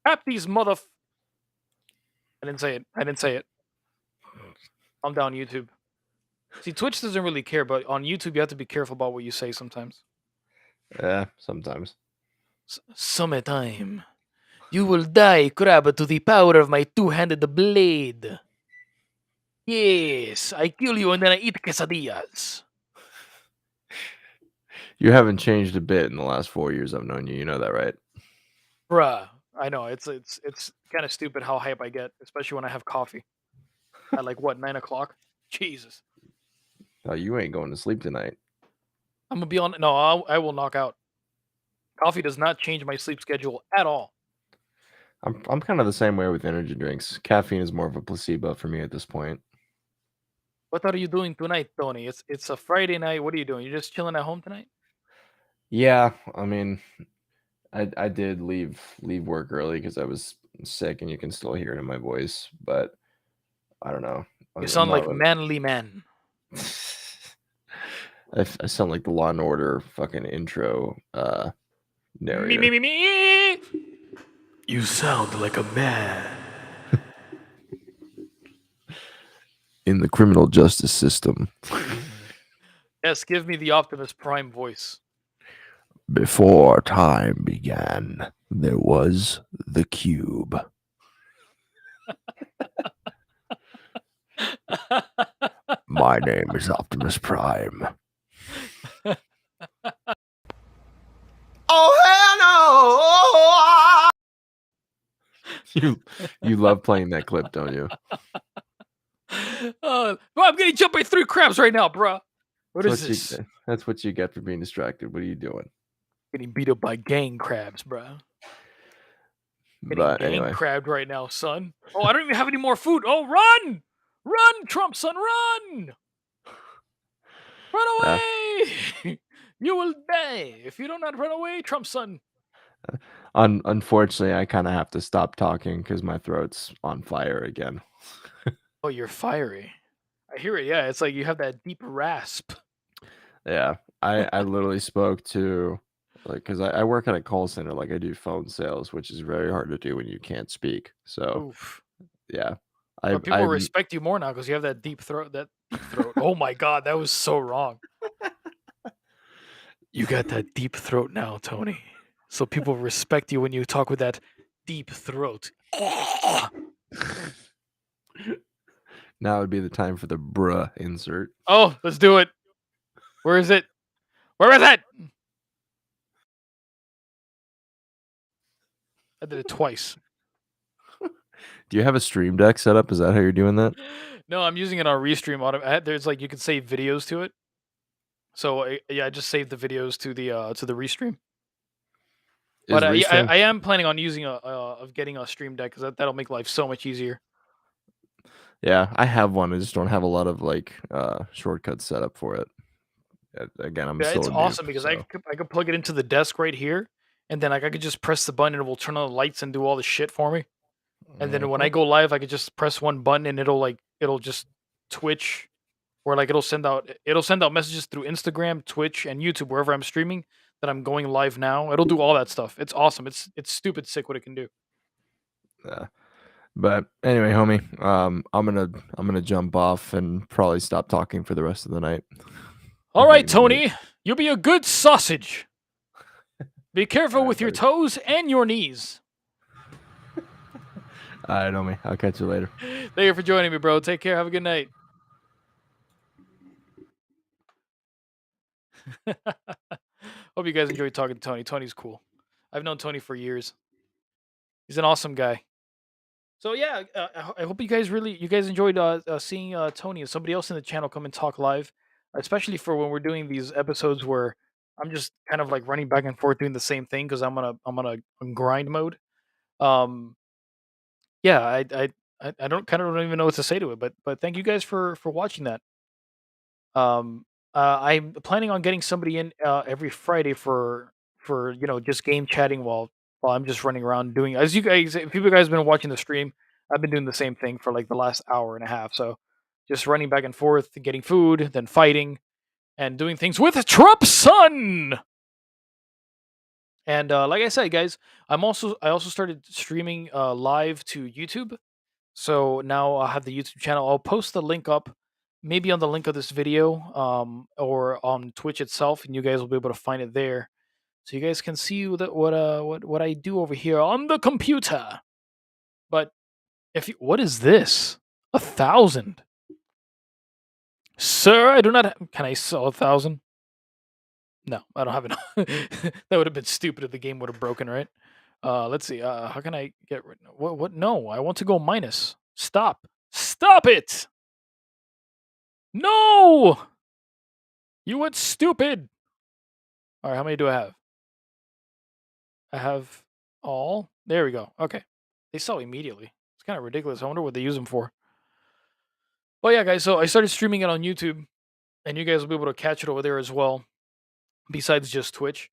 Tap these I didn't say it. I didn't say it. Calm down, YouTube. See, Twitch doesn't really care, but on YouTube, you have to be careful about what you say sometimes. Yeah, sometimes. Summertime. You will die, crab, to the power of my two-handed blade. Yes, I kill you and then I eat quesadillas. You haven't changed a bit in the last 4 years I've known you. You know that, right? Bruh, I know it's kind of stupid how hype I get, especially when I have coffee at like what 9 o'clock. Jesus, Oh, you ain't going to sleep tonight. I'm gonna be on. No, I will knock out. Coffee does not change my sleep schedule at all. I'm kind of the same way with energy drinks. Caffeine is more of a placebo for me at this point. What are you doing tonight, Tony? It's a Friday night. What are you doing? You're just chilling at home tonight? Yeah, I mean, I did leave work early because I was sick, and you can still hear it in my voice. But I don't know. You I'm sound not. like manly man. I sound like the Law and Order fucking intro Me narrator. me me me. You sound like a man. In the criminal justice system, Yes, give me the Optimus Prime voice. before time began, there was the cube. My name is Optimus Prime. Oh hell no! You love playing that clip, don't you? Bro, I'm getting jumped by 3 crabs right now, bruh. What is this? That's what you get for being distracted. What are you doing? Getting beat up by gang crabs, bruh. Getting But gang anyway, crabbed right now, son. Oh, I don't even have any more food. Oh, run! Run, Trump, son, run! Run yeah. away! You will die if you do not run away, Trump, son. Unfortunately, I kind of have to stop talking because my throat's on fire again. Oh, you're fiery. I hear it. Yeah, it's like you have that deep rasp. Yeah, I literally spoke to because I work at a call center, like I do phone sales, which is very hard to do when you can't speak. So Oof. yeah, But people respect you more now because you have that deep throat. That deep throat. Oh my god, that was so wrong. You got that deep throat now, Tony. So people respect you when you talk with that deep throat. now would be the time for the bruh insert. Oh, let's do it. Where is it? Where is it? I did it twice. Do you have a stream deck set up? Is that how you're doing that? No, I'm using it on Restream. There's like you can save videos to it. So yeah, I just saved the videos to the Restream. But yeah, I am planning on using of getting a Stream Deck because that'll make life so much easier. Yeah, I have one. I just don't have a lot of like shortcuts set up for it. Again, I'm Yeah, still it's a awesome noob, because so I could plug it into the desk right here, and then like I could just press the button and it will turn on the lights and do all the shit for me. And then when I mhm. go live, I could just press one button and it'll just Twitch, or like it'll send out messages through Instagram, Twitch, and YouTube wherever I'm streaming that I'm going live now. It'll do all that stuff. It's awesome. It's stupid sick what it can do. Yeah. But anyway, homie, I'm gonna jump off and probably stop talking for the rest of the night. All It's right, getting late. Tony, you be a good sausage. Be careful All right, with your buddy. toes and your knees. All right, homie. I'll catch you later. Thank you for joining me, bro. Take care. Have a good night. Hope you guys enjoyed talking to Tony. Tony's cool. I've known Tony for years. He's an awesome guy. So yeah, I hope you guys enjoyed seeing Tony and somebody else in the channel come and talk live, especially for when we're doing these episodes where I'm just kind of like running back and forth doing the same thing because I'm on a grind mode. Um, yeah, I don't even know what to say to it, but thank you guys for watching that. Um, I'm planning on getting somebody in every Friday for just game chatting while I'm just running around doing. As you guys, if you guys have been watching the stream, I've been doing the same thing for like the last hour and a half. So just running back and forth, getting food, then fighting, and doing things with Trump's son. And like I said, guys, I also started streaming live to YouTube. So now I'll have the YouTube channel. I'll post the link up, maybe on the link of this video, or on Twitch itself, and you guys will be able to find it there, so you guys can see what I do over here on the computer. But what is this? 1,000, sir? I do not. Can I sell 1,000? No, I don't have enough. That would have been stupid if the game would have broken, right? Let's see. How can I get rid? What? What? No, I want to go minus. Stop! Stop it! No! You went stupid! Alright, how many do I have? I have all. There we go. Okay. They sell immediately. It's kind of ridiculous. I wonder what they use them for. Well, yeah, guys, so I started streaming it on YouTube, and you guys will be able to catch it over there as well, besides just Twitch.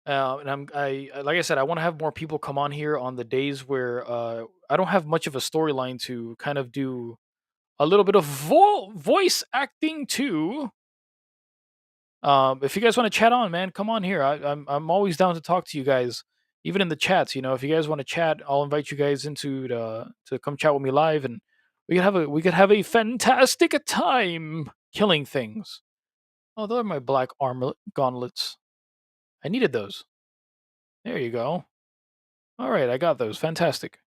And like I said, I want to have more people come on here on the days where I don't have much of a storyline to kind of do a little bit of voice acting too. If you guys want to chat on, man, come on here. I'm always down to talk to you guys, even in the chats. If you guys want to chat, I'll invite you guys into to come chat with me live, and we could have a fantastic time killing things. Oh, those are my black armlet gauntlets. I needed those. There you go. All right, I got those. Fantastic.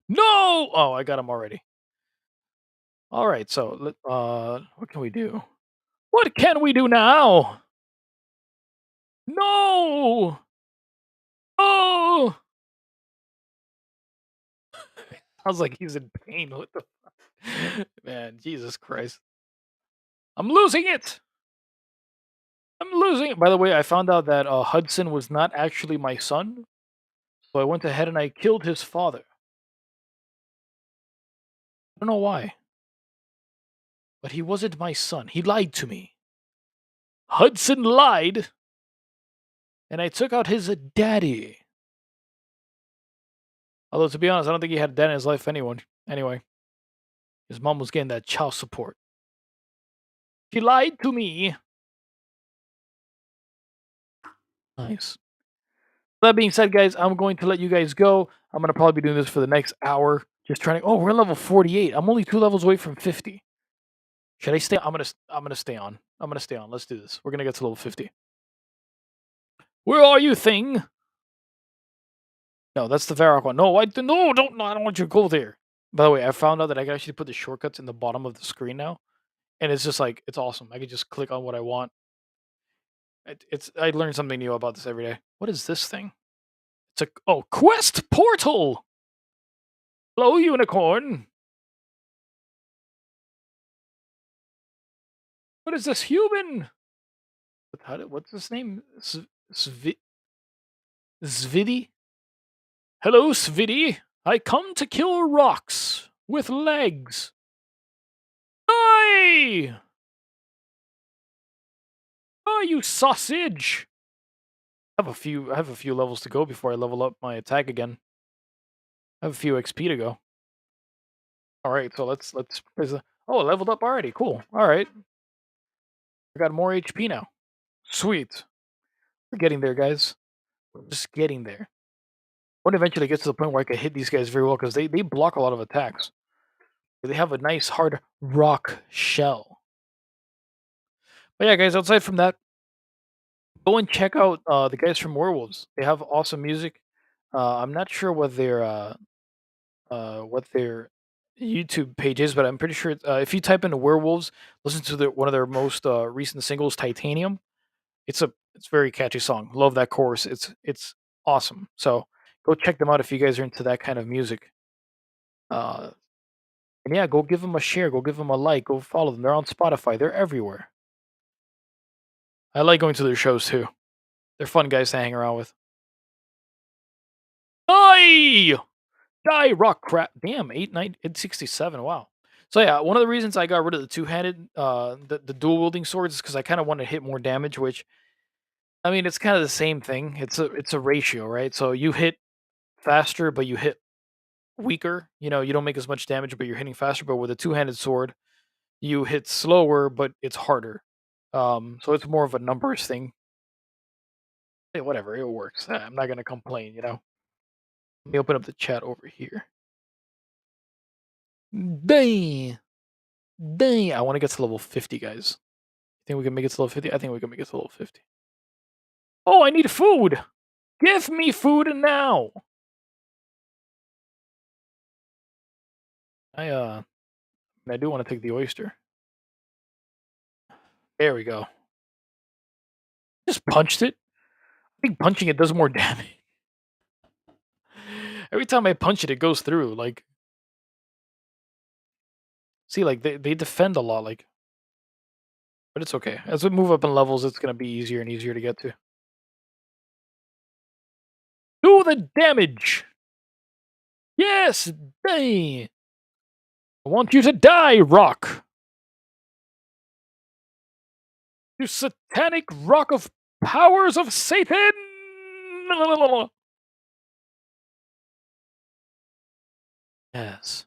No! Oh, I got them already. All right, so what can we do? What can we do now? No! Oh! Sounds like he's in pain. What the man? Jesus Christ! I'm losing it. I'm losing it. By the way, I found out that Hudson was not actually my son, so I went ahead and I killed his father. I don't know why, but he wasn't my son. He lied to me. Hudson lied, and I took out his daddy. Although, to be honest, I don't think he had a dad in his life anyway. His mom was getting that child support. She lied to me. Nice. That being said, guys, I'm going to let you guys go. I'm going to probably be doing this for the next hour. Just trying to... Oh, we're level 48. I'm only 2 levels away from 50. Should I stay? I'm gonna stay on. I'm gonna stay on. Let's do this. We're gonna get to level 50. Where are you, thing? No, that's the Varrock one. No, I don't want you to go there. By the way, I found out that I can actually put the shortcuts in the bottom of the screen now, and it's just like it's awesome. I can just click on what I want. I learn something new about this every day. What is this thing? It's a quest portal. Hello, unicorn. What is this human? What's his name? Svidi? Hello, Svidi. I come to kill rocks with legs. Die! Oh, you sausage! I have a few levels to go before I level up my attack again. I have a few XP to go. All right, so let's. Oh, I leveled up already. Cool. All right, I got more HP now. Sweet. We're getting there, guys. We're just getting there. When eventually get to the point where I can hit these guys very well because they block a lot of attacks. They have a nice hard rock shell. But yeah, guys. Outside from that, go and check out the guys from Werewolves. They have awesome music. I'm not sure what their YouTube page is, but I'm pretty sure if you type in Werewolves, listen to one of their most recent singles, Titanium. It's very catchy song. Love that chorus. It's awesome. So go check them out if you guys are into that kind of music. Uh, and yeah, go give them a share. Go give them a like. Go follow them. They're on Spotify. They're everywhere. I like going to their shows too. They're fun guys to hang around with. Die! Die, rock crap. Damn, 867. Wow. So yeah, one of the reasons I got rid of the two-handed, the dual wielding swords is because I kind of want to hit more damage. Which I mean, it's kind of the same thing. It's a ratio, right? So you hit faster, but you hit weaker. You know, you don't make as much damage, but you're hitting faster. But with a two-handed sword, you hit slower, but it's harder. So it's more of a numbers thing. Hey, whatever, it works. I'm not gonna complain. Let me open up the chat over here. Dang, dang! I want to get to level 50, guys. Think we can make it to level 50? I think we can make it to level 50. Oh, I need food! Give me food now! I do want to take the oyster. There we go. Just punched it. I think punching it does more damage. Every time I punch it, it goes through. Like, see, like they defend a lot. Like, but it's okay. As we move up in levels, it's gonna be easier and easier to get to. Do the damage. Yes, dang. I want you to die, rock. You satanic rock of powers of Satan. Yes.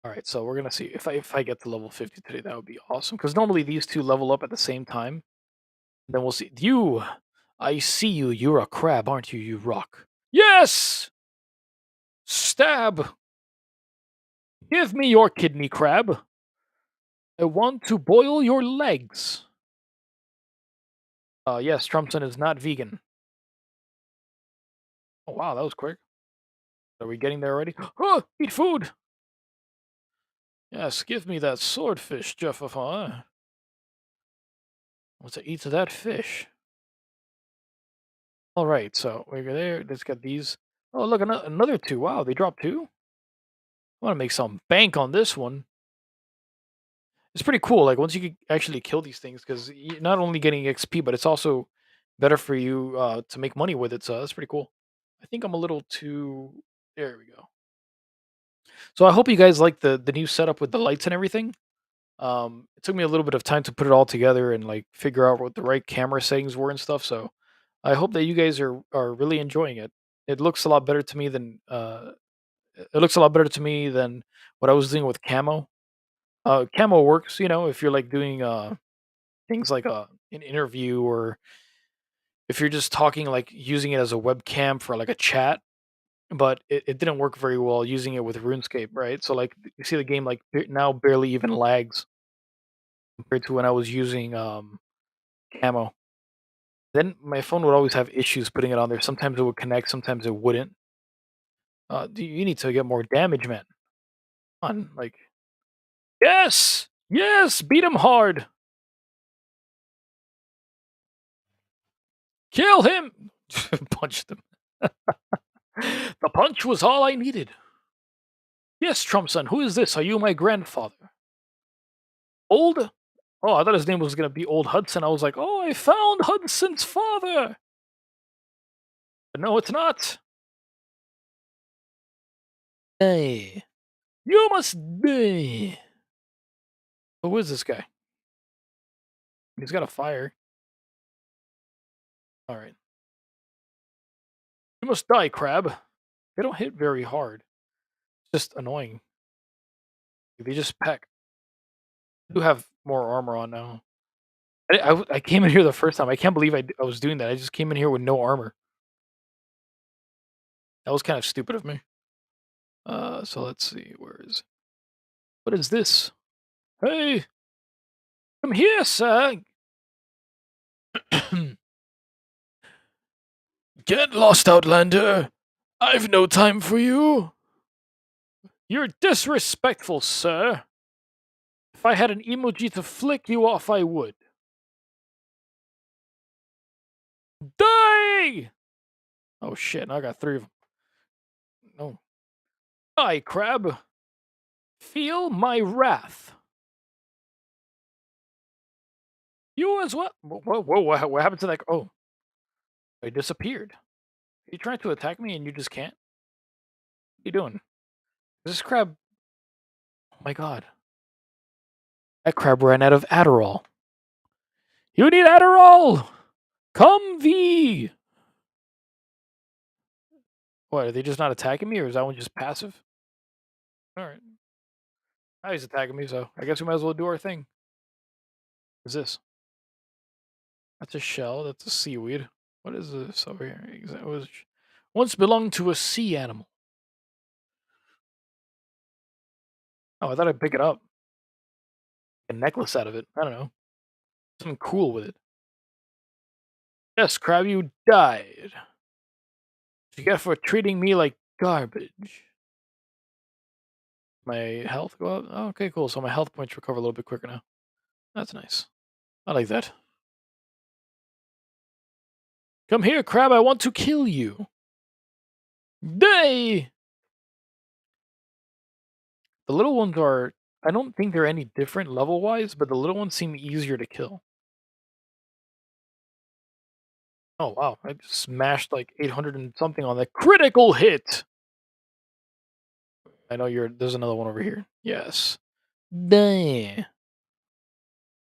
All right, so we're gonna see if I get to level 50 today. That would be awesome. Because normally these two level up at the same time. Then we'll see. You, I see you. You're a crab, aren't you? You rock. Yes. Stab. Give me your kidney crab. I want to boil your legs. Yes, Trumpson is not vegan. Oh wow, that was quick. Are we getting there already? Oh, eat food. Yes, give me that swordfish, Jeff. Let's eat that fish. All right, so we're there. Let's get these. Oh, look, another two. Wow, they dropped two. I want to make some bank on this one. It's pretty cool. Like once you can actually kill these things, because you're not only getting XP, but it's also better for you to make money with it. So that's pretty cool. I think I'm a little too. There we go. So I hope you guys like the new setup with the lights and everything. It took me a little bit of time to put it all together and like figure out what the right camera settings were and stuff. So I hope that you guys are really enjoying it. It looks a lot better to me than it looks a lot better to me than what I was doing with camo. Camo works, if you're like doing things like an interview, or if you're just talking, like using it as a webcam for like a chat. But it didn't work very well using it with RuneScape, right? So like you see the game like now barely even lags compared to when I was using camo. Then my phone would always have issues putting it on there. Sometimes it would connect, sometimes it wouldn't. You need to get more damage, man. On like, yes, yes, beat him hard, kill him, punched him. The punch was all I needed. Yes, Trumpson, who is this? Are you my grandfather? Old? Oh, I thought his name was gonna be Old Hudson. I was like, oh, I found Hudson's father. But no, it's not. Hey, you must die. Who is this guy? He's got a fire. All right. You must die, crab. They don't hit very hard. It's just annoying. They just peck. I do have more armor on now. I came in here the first time. I can't believe I was doing that. I just came in here with no armor. That was kind of stupid of me. So let's see. Where is it? What is this? Hey, come here, sir. Get lost, Outlander. I've no time for you. You're disrespectful, sir. If I had an emoji to flick you off, I would. Die! Oh shit, now I got 3 of them. No. Die, crab. Feel my wrath. You as well. Whoa, what happened to that? Oh, I disappeared. Are you trying to attack me and you just can't? What are you doing? This crab. Oh my god. That crab ran out of Adderall. You need Adderall! Come thee! What, are they just not attacking me or is that one just passive? Alright. Now he's attacking me, so I guess we might as well do our thing. What's this? That's a shell, that's a seaweed. What is this over here? It was once belonged to a sea animal. Oh, I thought I'd pick it up. A necklace out of it. I don't know. Something cool with it. Yes, crab, you died. What you get for treating me like garbage. My health go up? Oh, okay, cool. So my health points recover a little bit quicker now. That's nice. I like that. Come here, crab. I want to kill you. Die! The little ones are... I don't think they're any different level-wise, but the little ones seem easier to kill. Oh, wow. I just smashed like 800 and something on that. Critical hit! I know you're... There's another one over here. Yes. Die.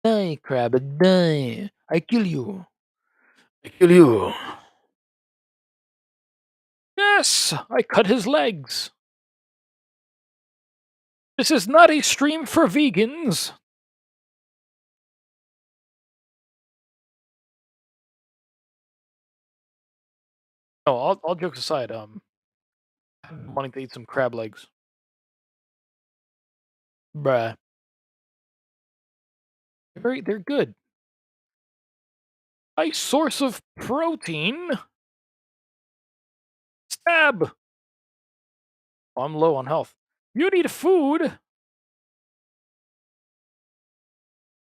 Die, crab. Die. I kill you. I kill you. Yes! I cut his legs. This is not a stream for vegans. No, all jokes aside, I'm wanting to eat some crab legs. Bruh. They're good. A source of protein. Stab. Oh, I'm low on health. You need food.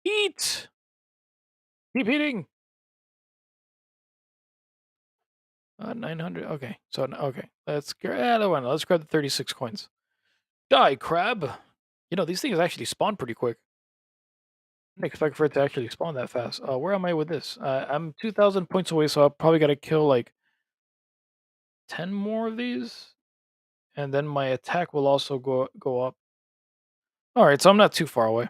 Eat. Keep eating. 900. Okay. So, okay. Let's grab the one. Let's grab the 36 coins. Die, crab. You know, these things actually spawn pretty quick. I didn't expect for it to actually spawn that fast. Where am I with this? I'm 2,000 points away, so I'll probably got to kill like 10 more of these. And then my attack will also go up. Alright, so I'm not too far away.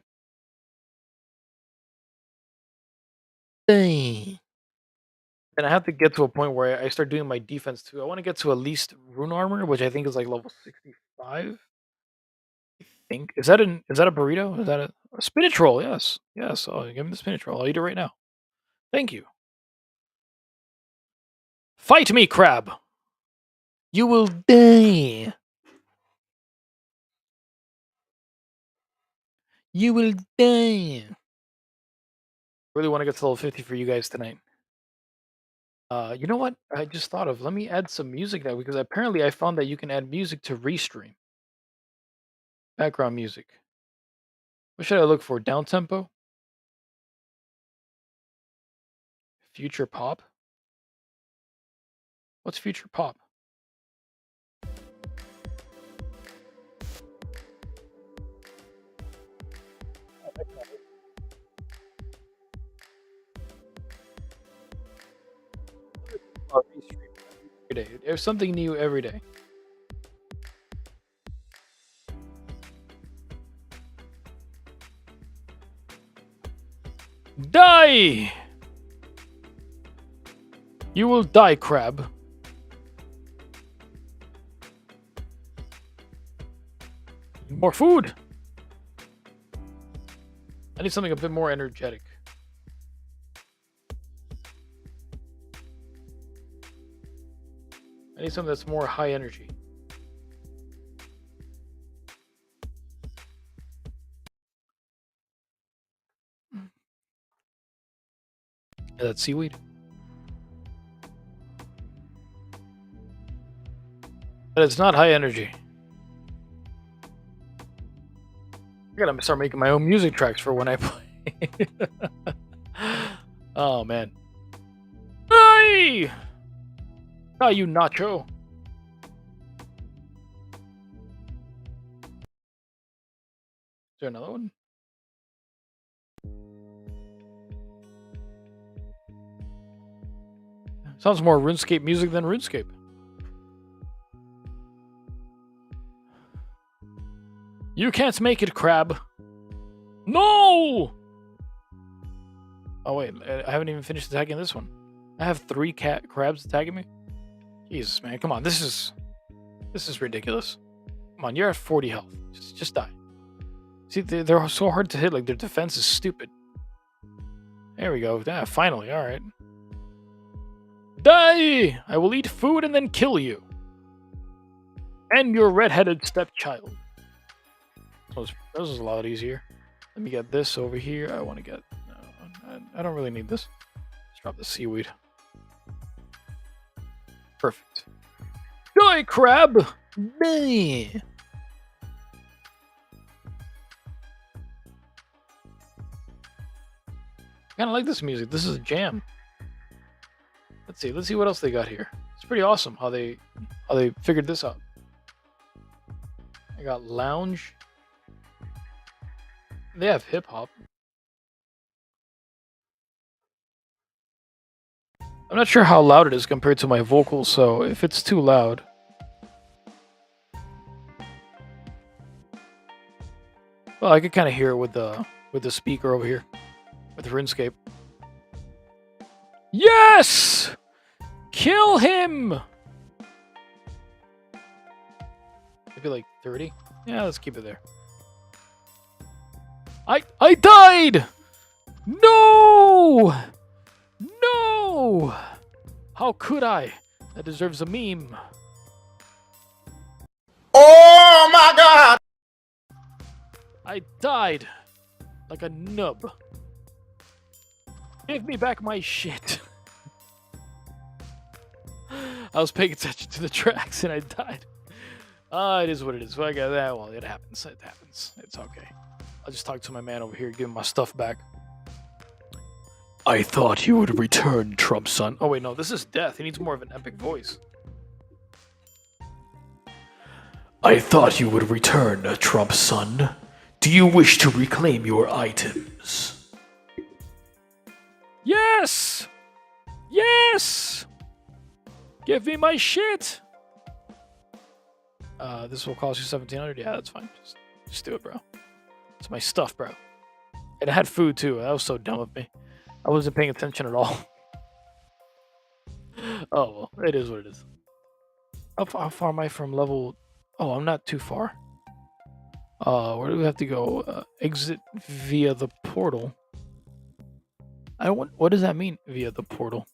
Dang. And I have to get to a point where I start doing my defense too. I want to get to at least rune armor, which I think is like level 65. I think. Is that a burrito? Is that a spinach roll? Yes. Yes. Oh, give me the spinach roll. I'll eat it right now. Thank you. Fight me, crab. You will die. You will die. Really want to get to level 50 for you guys tonight. You know what? I just thought of. Let me add some music now because apparently I found that you can add music to restream. Background music. What should I look for? Down tempo? Future pop? What's future pop? Restream every day. There's something new every day. Die! You will die, crab. More food. I need something a bit more energetic. I need something that's more high energy. That's seaweed. But it's not high energy. I gotta start making my own music tracks for when I play. Oh man. Hey! Ah, you nacho. Is there another one? Sounds more RuneScape music than RuneScape. You can't make it, crab. No! Oh wait, I haven't even finished attacking this one. I have 3 crabs attacking me. Jesus, man, come on. This is ridiculous. Come on, you're at 40 health. Just die. See, they're so hard to hit. Like, their defense is stupid. There we go. Yeah, finally. All right. Die! I will eat food and then kill you. And your red-headed stepchild. That was a lot easier. Let me get this over here. I want to get... No, I don't really need this. Let's drop the seaweed. Perfect. Die, crab! Die! I kind of like this music. This is a jam. Let's see what else they got here. It's pretty awesome how they figured this out. I got lounge. They have hip hop. I'm not sure how loud it is compared to my vocals, so if it's too loud. Well, I could kind of hear it with the speaker over here with RuneScape. Yes! Kill him! Maybe like 30? Yeah, let's keep it there. I died! No! No! How could I? That deserves a meme. Oh my god! I died like a nub. Give me back my shit. I was paying attention to the tracks and I died. It is what it is. Well, I got that. Well, it happens. It happens. It's okay. I'll just talk to my man over here, give him my stuff back. I thought you would return, Trump son. Oh wait, no, this is Death. He needs more of an epic voice. I thought you would return, Trump son. Do you wish to reclaim your items? Yes! Yes! Give me my shit! This will cost you 1,700. Yeah, that's fine. Just do it, bro. It's my stuff, bro. And it had food, too. That was so dumb of me. I wasn't paying attention at all. Oh, well. It is what it is. How far am I from level... Oh, I'm not too far. Where do we have to go? Exit via the portal. What does that mean, via the portal?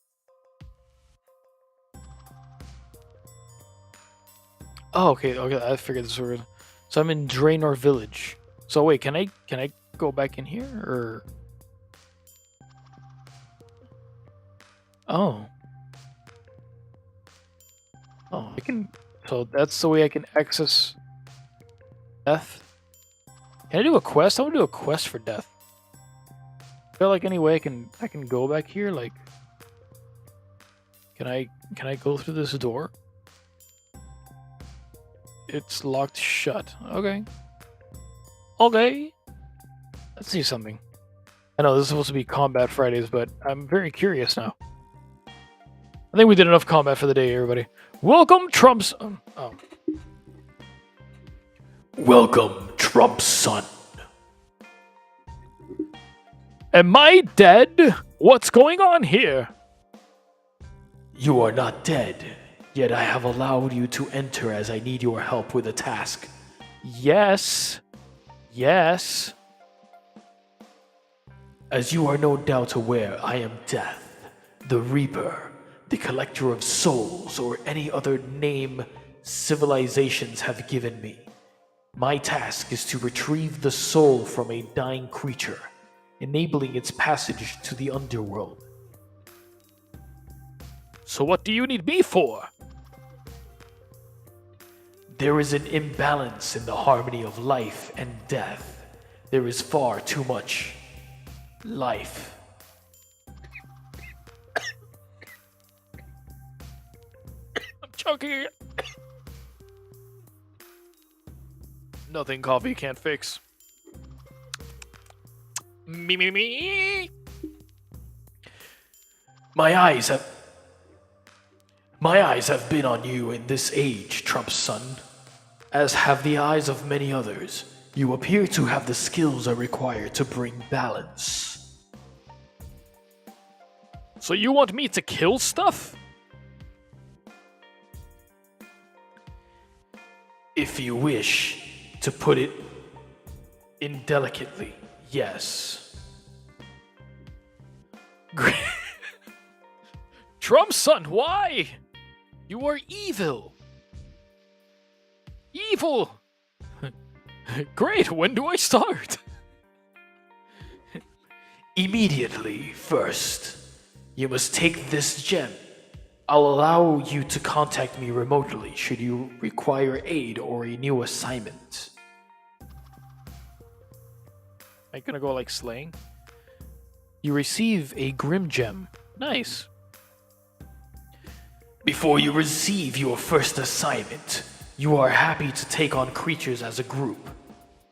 Oh, okay, I figured this was... So I'm in Draenor Village. So wait, can I go back in here, or... Oh. Oh, I can... So that's the way I can access... Death? Can I do a quest? I want to do a quest for Death. I feel like any way I can go back here, like... Can I go through this door? It's locked shut. Okay. Okay. Let's see something. I know this is supposed to be Combat Fridays, but I'm very curious now. I think we did enough combat for the day, everybody. Welcome, Trump's... Oh. Welcome, Trump's son. Am I dead? What's going on here? You are not dead, yet I have allowed you to enter as I need your help with a task. Yes. Yes. As you are no doubt aware, I am Death, the Reaper, the collector of souls, or any other name civilizations have given me. My task is to retrieve the soul from a dying creature, enabling its passage to the underworld. So what do you need me for? There is an imbalance in the harmony of life and death. There is far too much life. I'm choking. Nothing coffee can't fix. Me. My eyes have been on you in this age, Trump's son, as have the eyes of many others. You appear to have the skills I require to bring balance. So you want me to kill stuff? If you wish to put it indelicately, yes. Trump's son, why? You are evil. Evil! Great, when do I start? Immediately, first. You must take this gem. I'll allow you to contact me remotely should you require aid or a new assignment. Am I gonna go like slaying? You receive a Grim Gem. Nice. Before you receive your first assignment, you are happy to take on creatures as a group.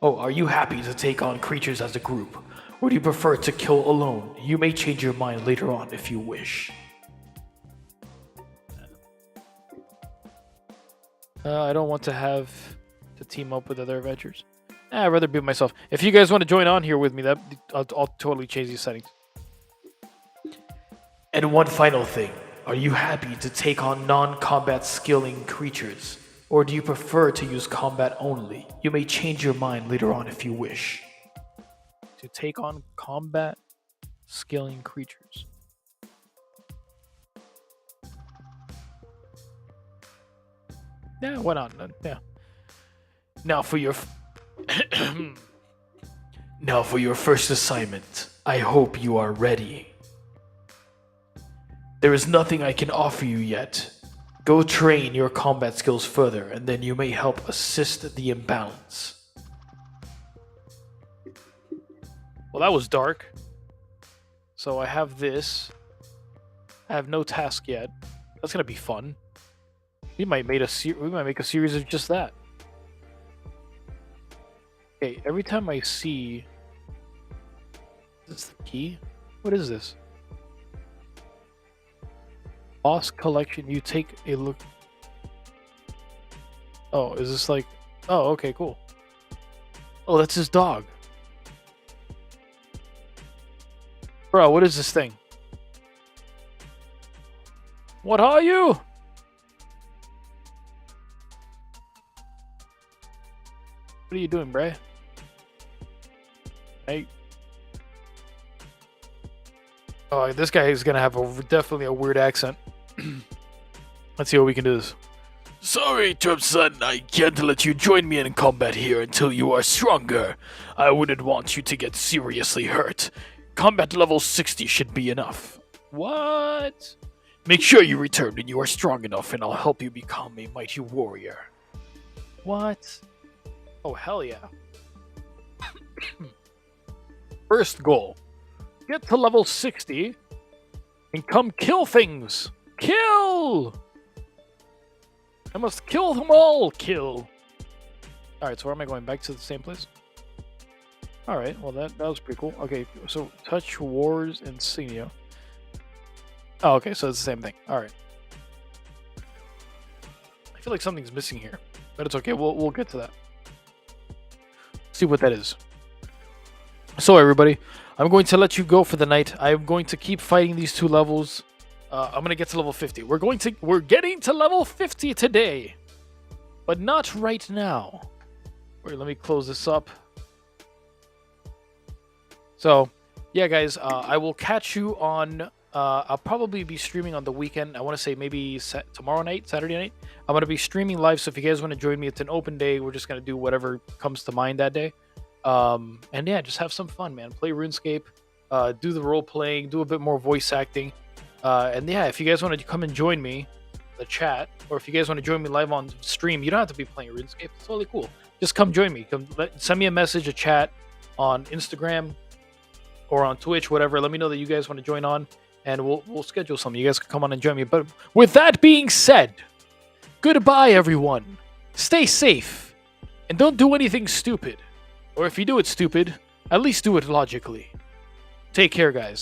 Oh, are you happy to take on creatures as a group? Or do you prefer to kill alone? You may change your mind later on if you wish. I don't want to have to team up with other adventurers. I'd rather be myself. If you guys want to join on here with me, I'll totally change these settings. And one final thing. Are you happy to take on non-combat skilling creatures? Or do you prefer to use combat only? You may change your mind later on if you wish. To take on combat skilling creatures. Yeah, why not? Yeah. Now for your first assignment. I hope you are ready. There is nothing I can offer you yet. Go train your combat skills further, and then you may help assist the imbalance. Well, that was dark. So I have this. I have no task yet. That's gonna be fun. We might make a series of just that. Okay, every time I see... Is this the key? What is this? Boss collection, you take a look... Oh, is this like... Oh, okay, cool. Oh, that's his dog. Bro, what is this thing? What are you? What are you doing, bruh? Hey. Oh, this guy is gonna have definitely a weird accent. Let's see what we can do this. Sorry, Trump son, I can't let you join me in combat here until you are stronger. I wouldn't want you to get seriously hurt. Combat level 60 should be enough. What? Make sure you return when you are strong enough and I'll help you become a mighty warrior. What? Oh, hell yeah. First goal. Get to level 60 and come kill things. Kill! I must kill them all. Kill. Alright, so where am I going? Back to the same place? Alright, well that was pretty cool. Okay, so touch Wars Insignia. Oh, okay, so it's the same thing. Alright. I feel like something's missing here. But it's okay, we'll get to that. See what that is. So everybody, I'm going to let you go for the night. I'm going to keep fighting these two levels. I'm gonna get to level 50. We're getting to level 50 today, but not right now. Wait, let me close this up. So, yeah, guys, I will catch you on. I'll probably be streaming on the weekend. I want to say maybe tomorrow night, Saturday night. I'm gonna be streaming live. So if you guys want to join me, it's an open day. We're just gonna do whatever comes to mind that day. And yeah, just have some fun, man. Play RuneScape, do the role playing, do a bit more voice acting. And yeah, if you guys want to come and join me, the chat, or if you guys want to join me live on stream, you don't have to be playing RuneScape. It's totally cool. Just come join me. Send me a message, a chat on Instagram or on Twitch, whatever. Let me know that you guys want to join on, and we'll schedule something. You guys can come on and join me. But with that being said, goodbye, everyone. Stay safe, and don't do anything stupid. Or if you do it stupid, at least do it logically. Take care, guys.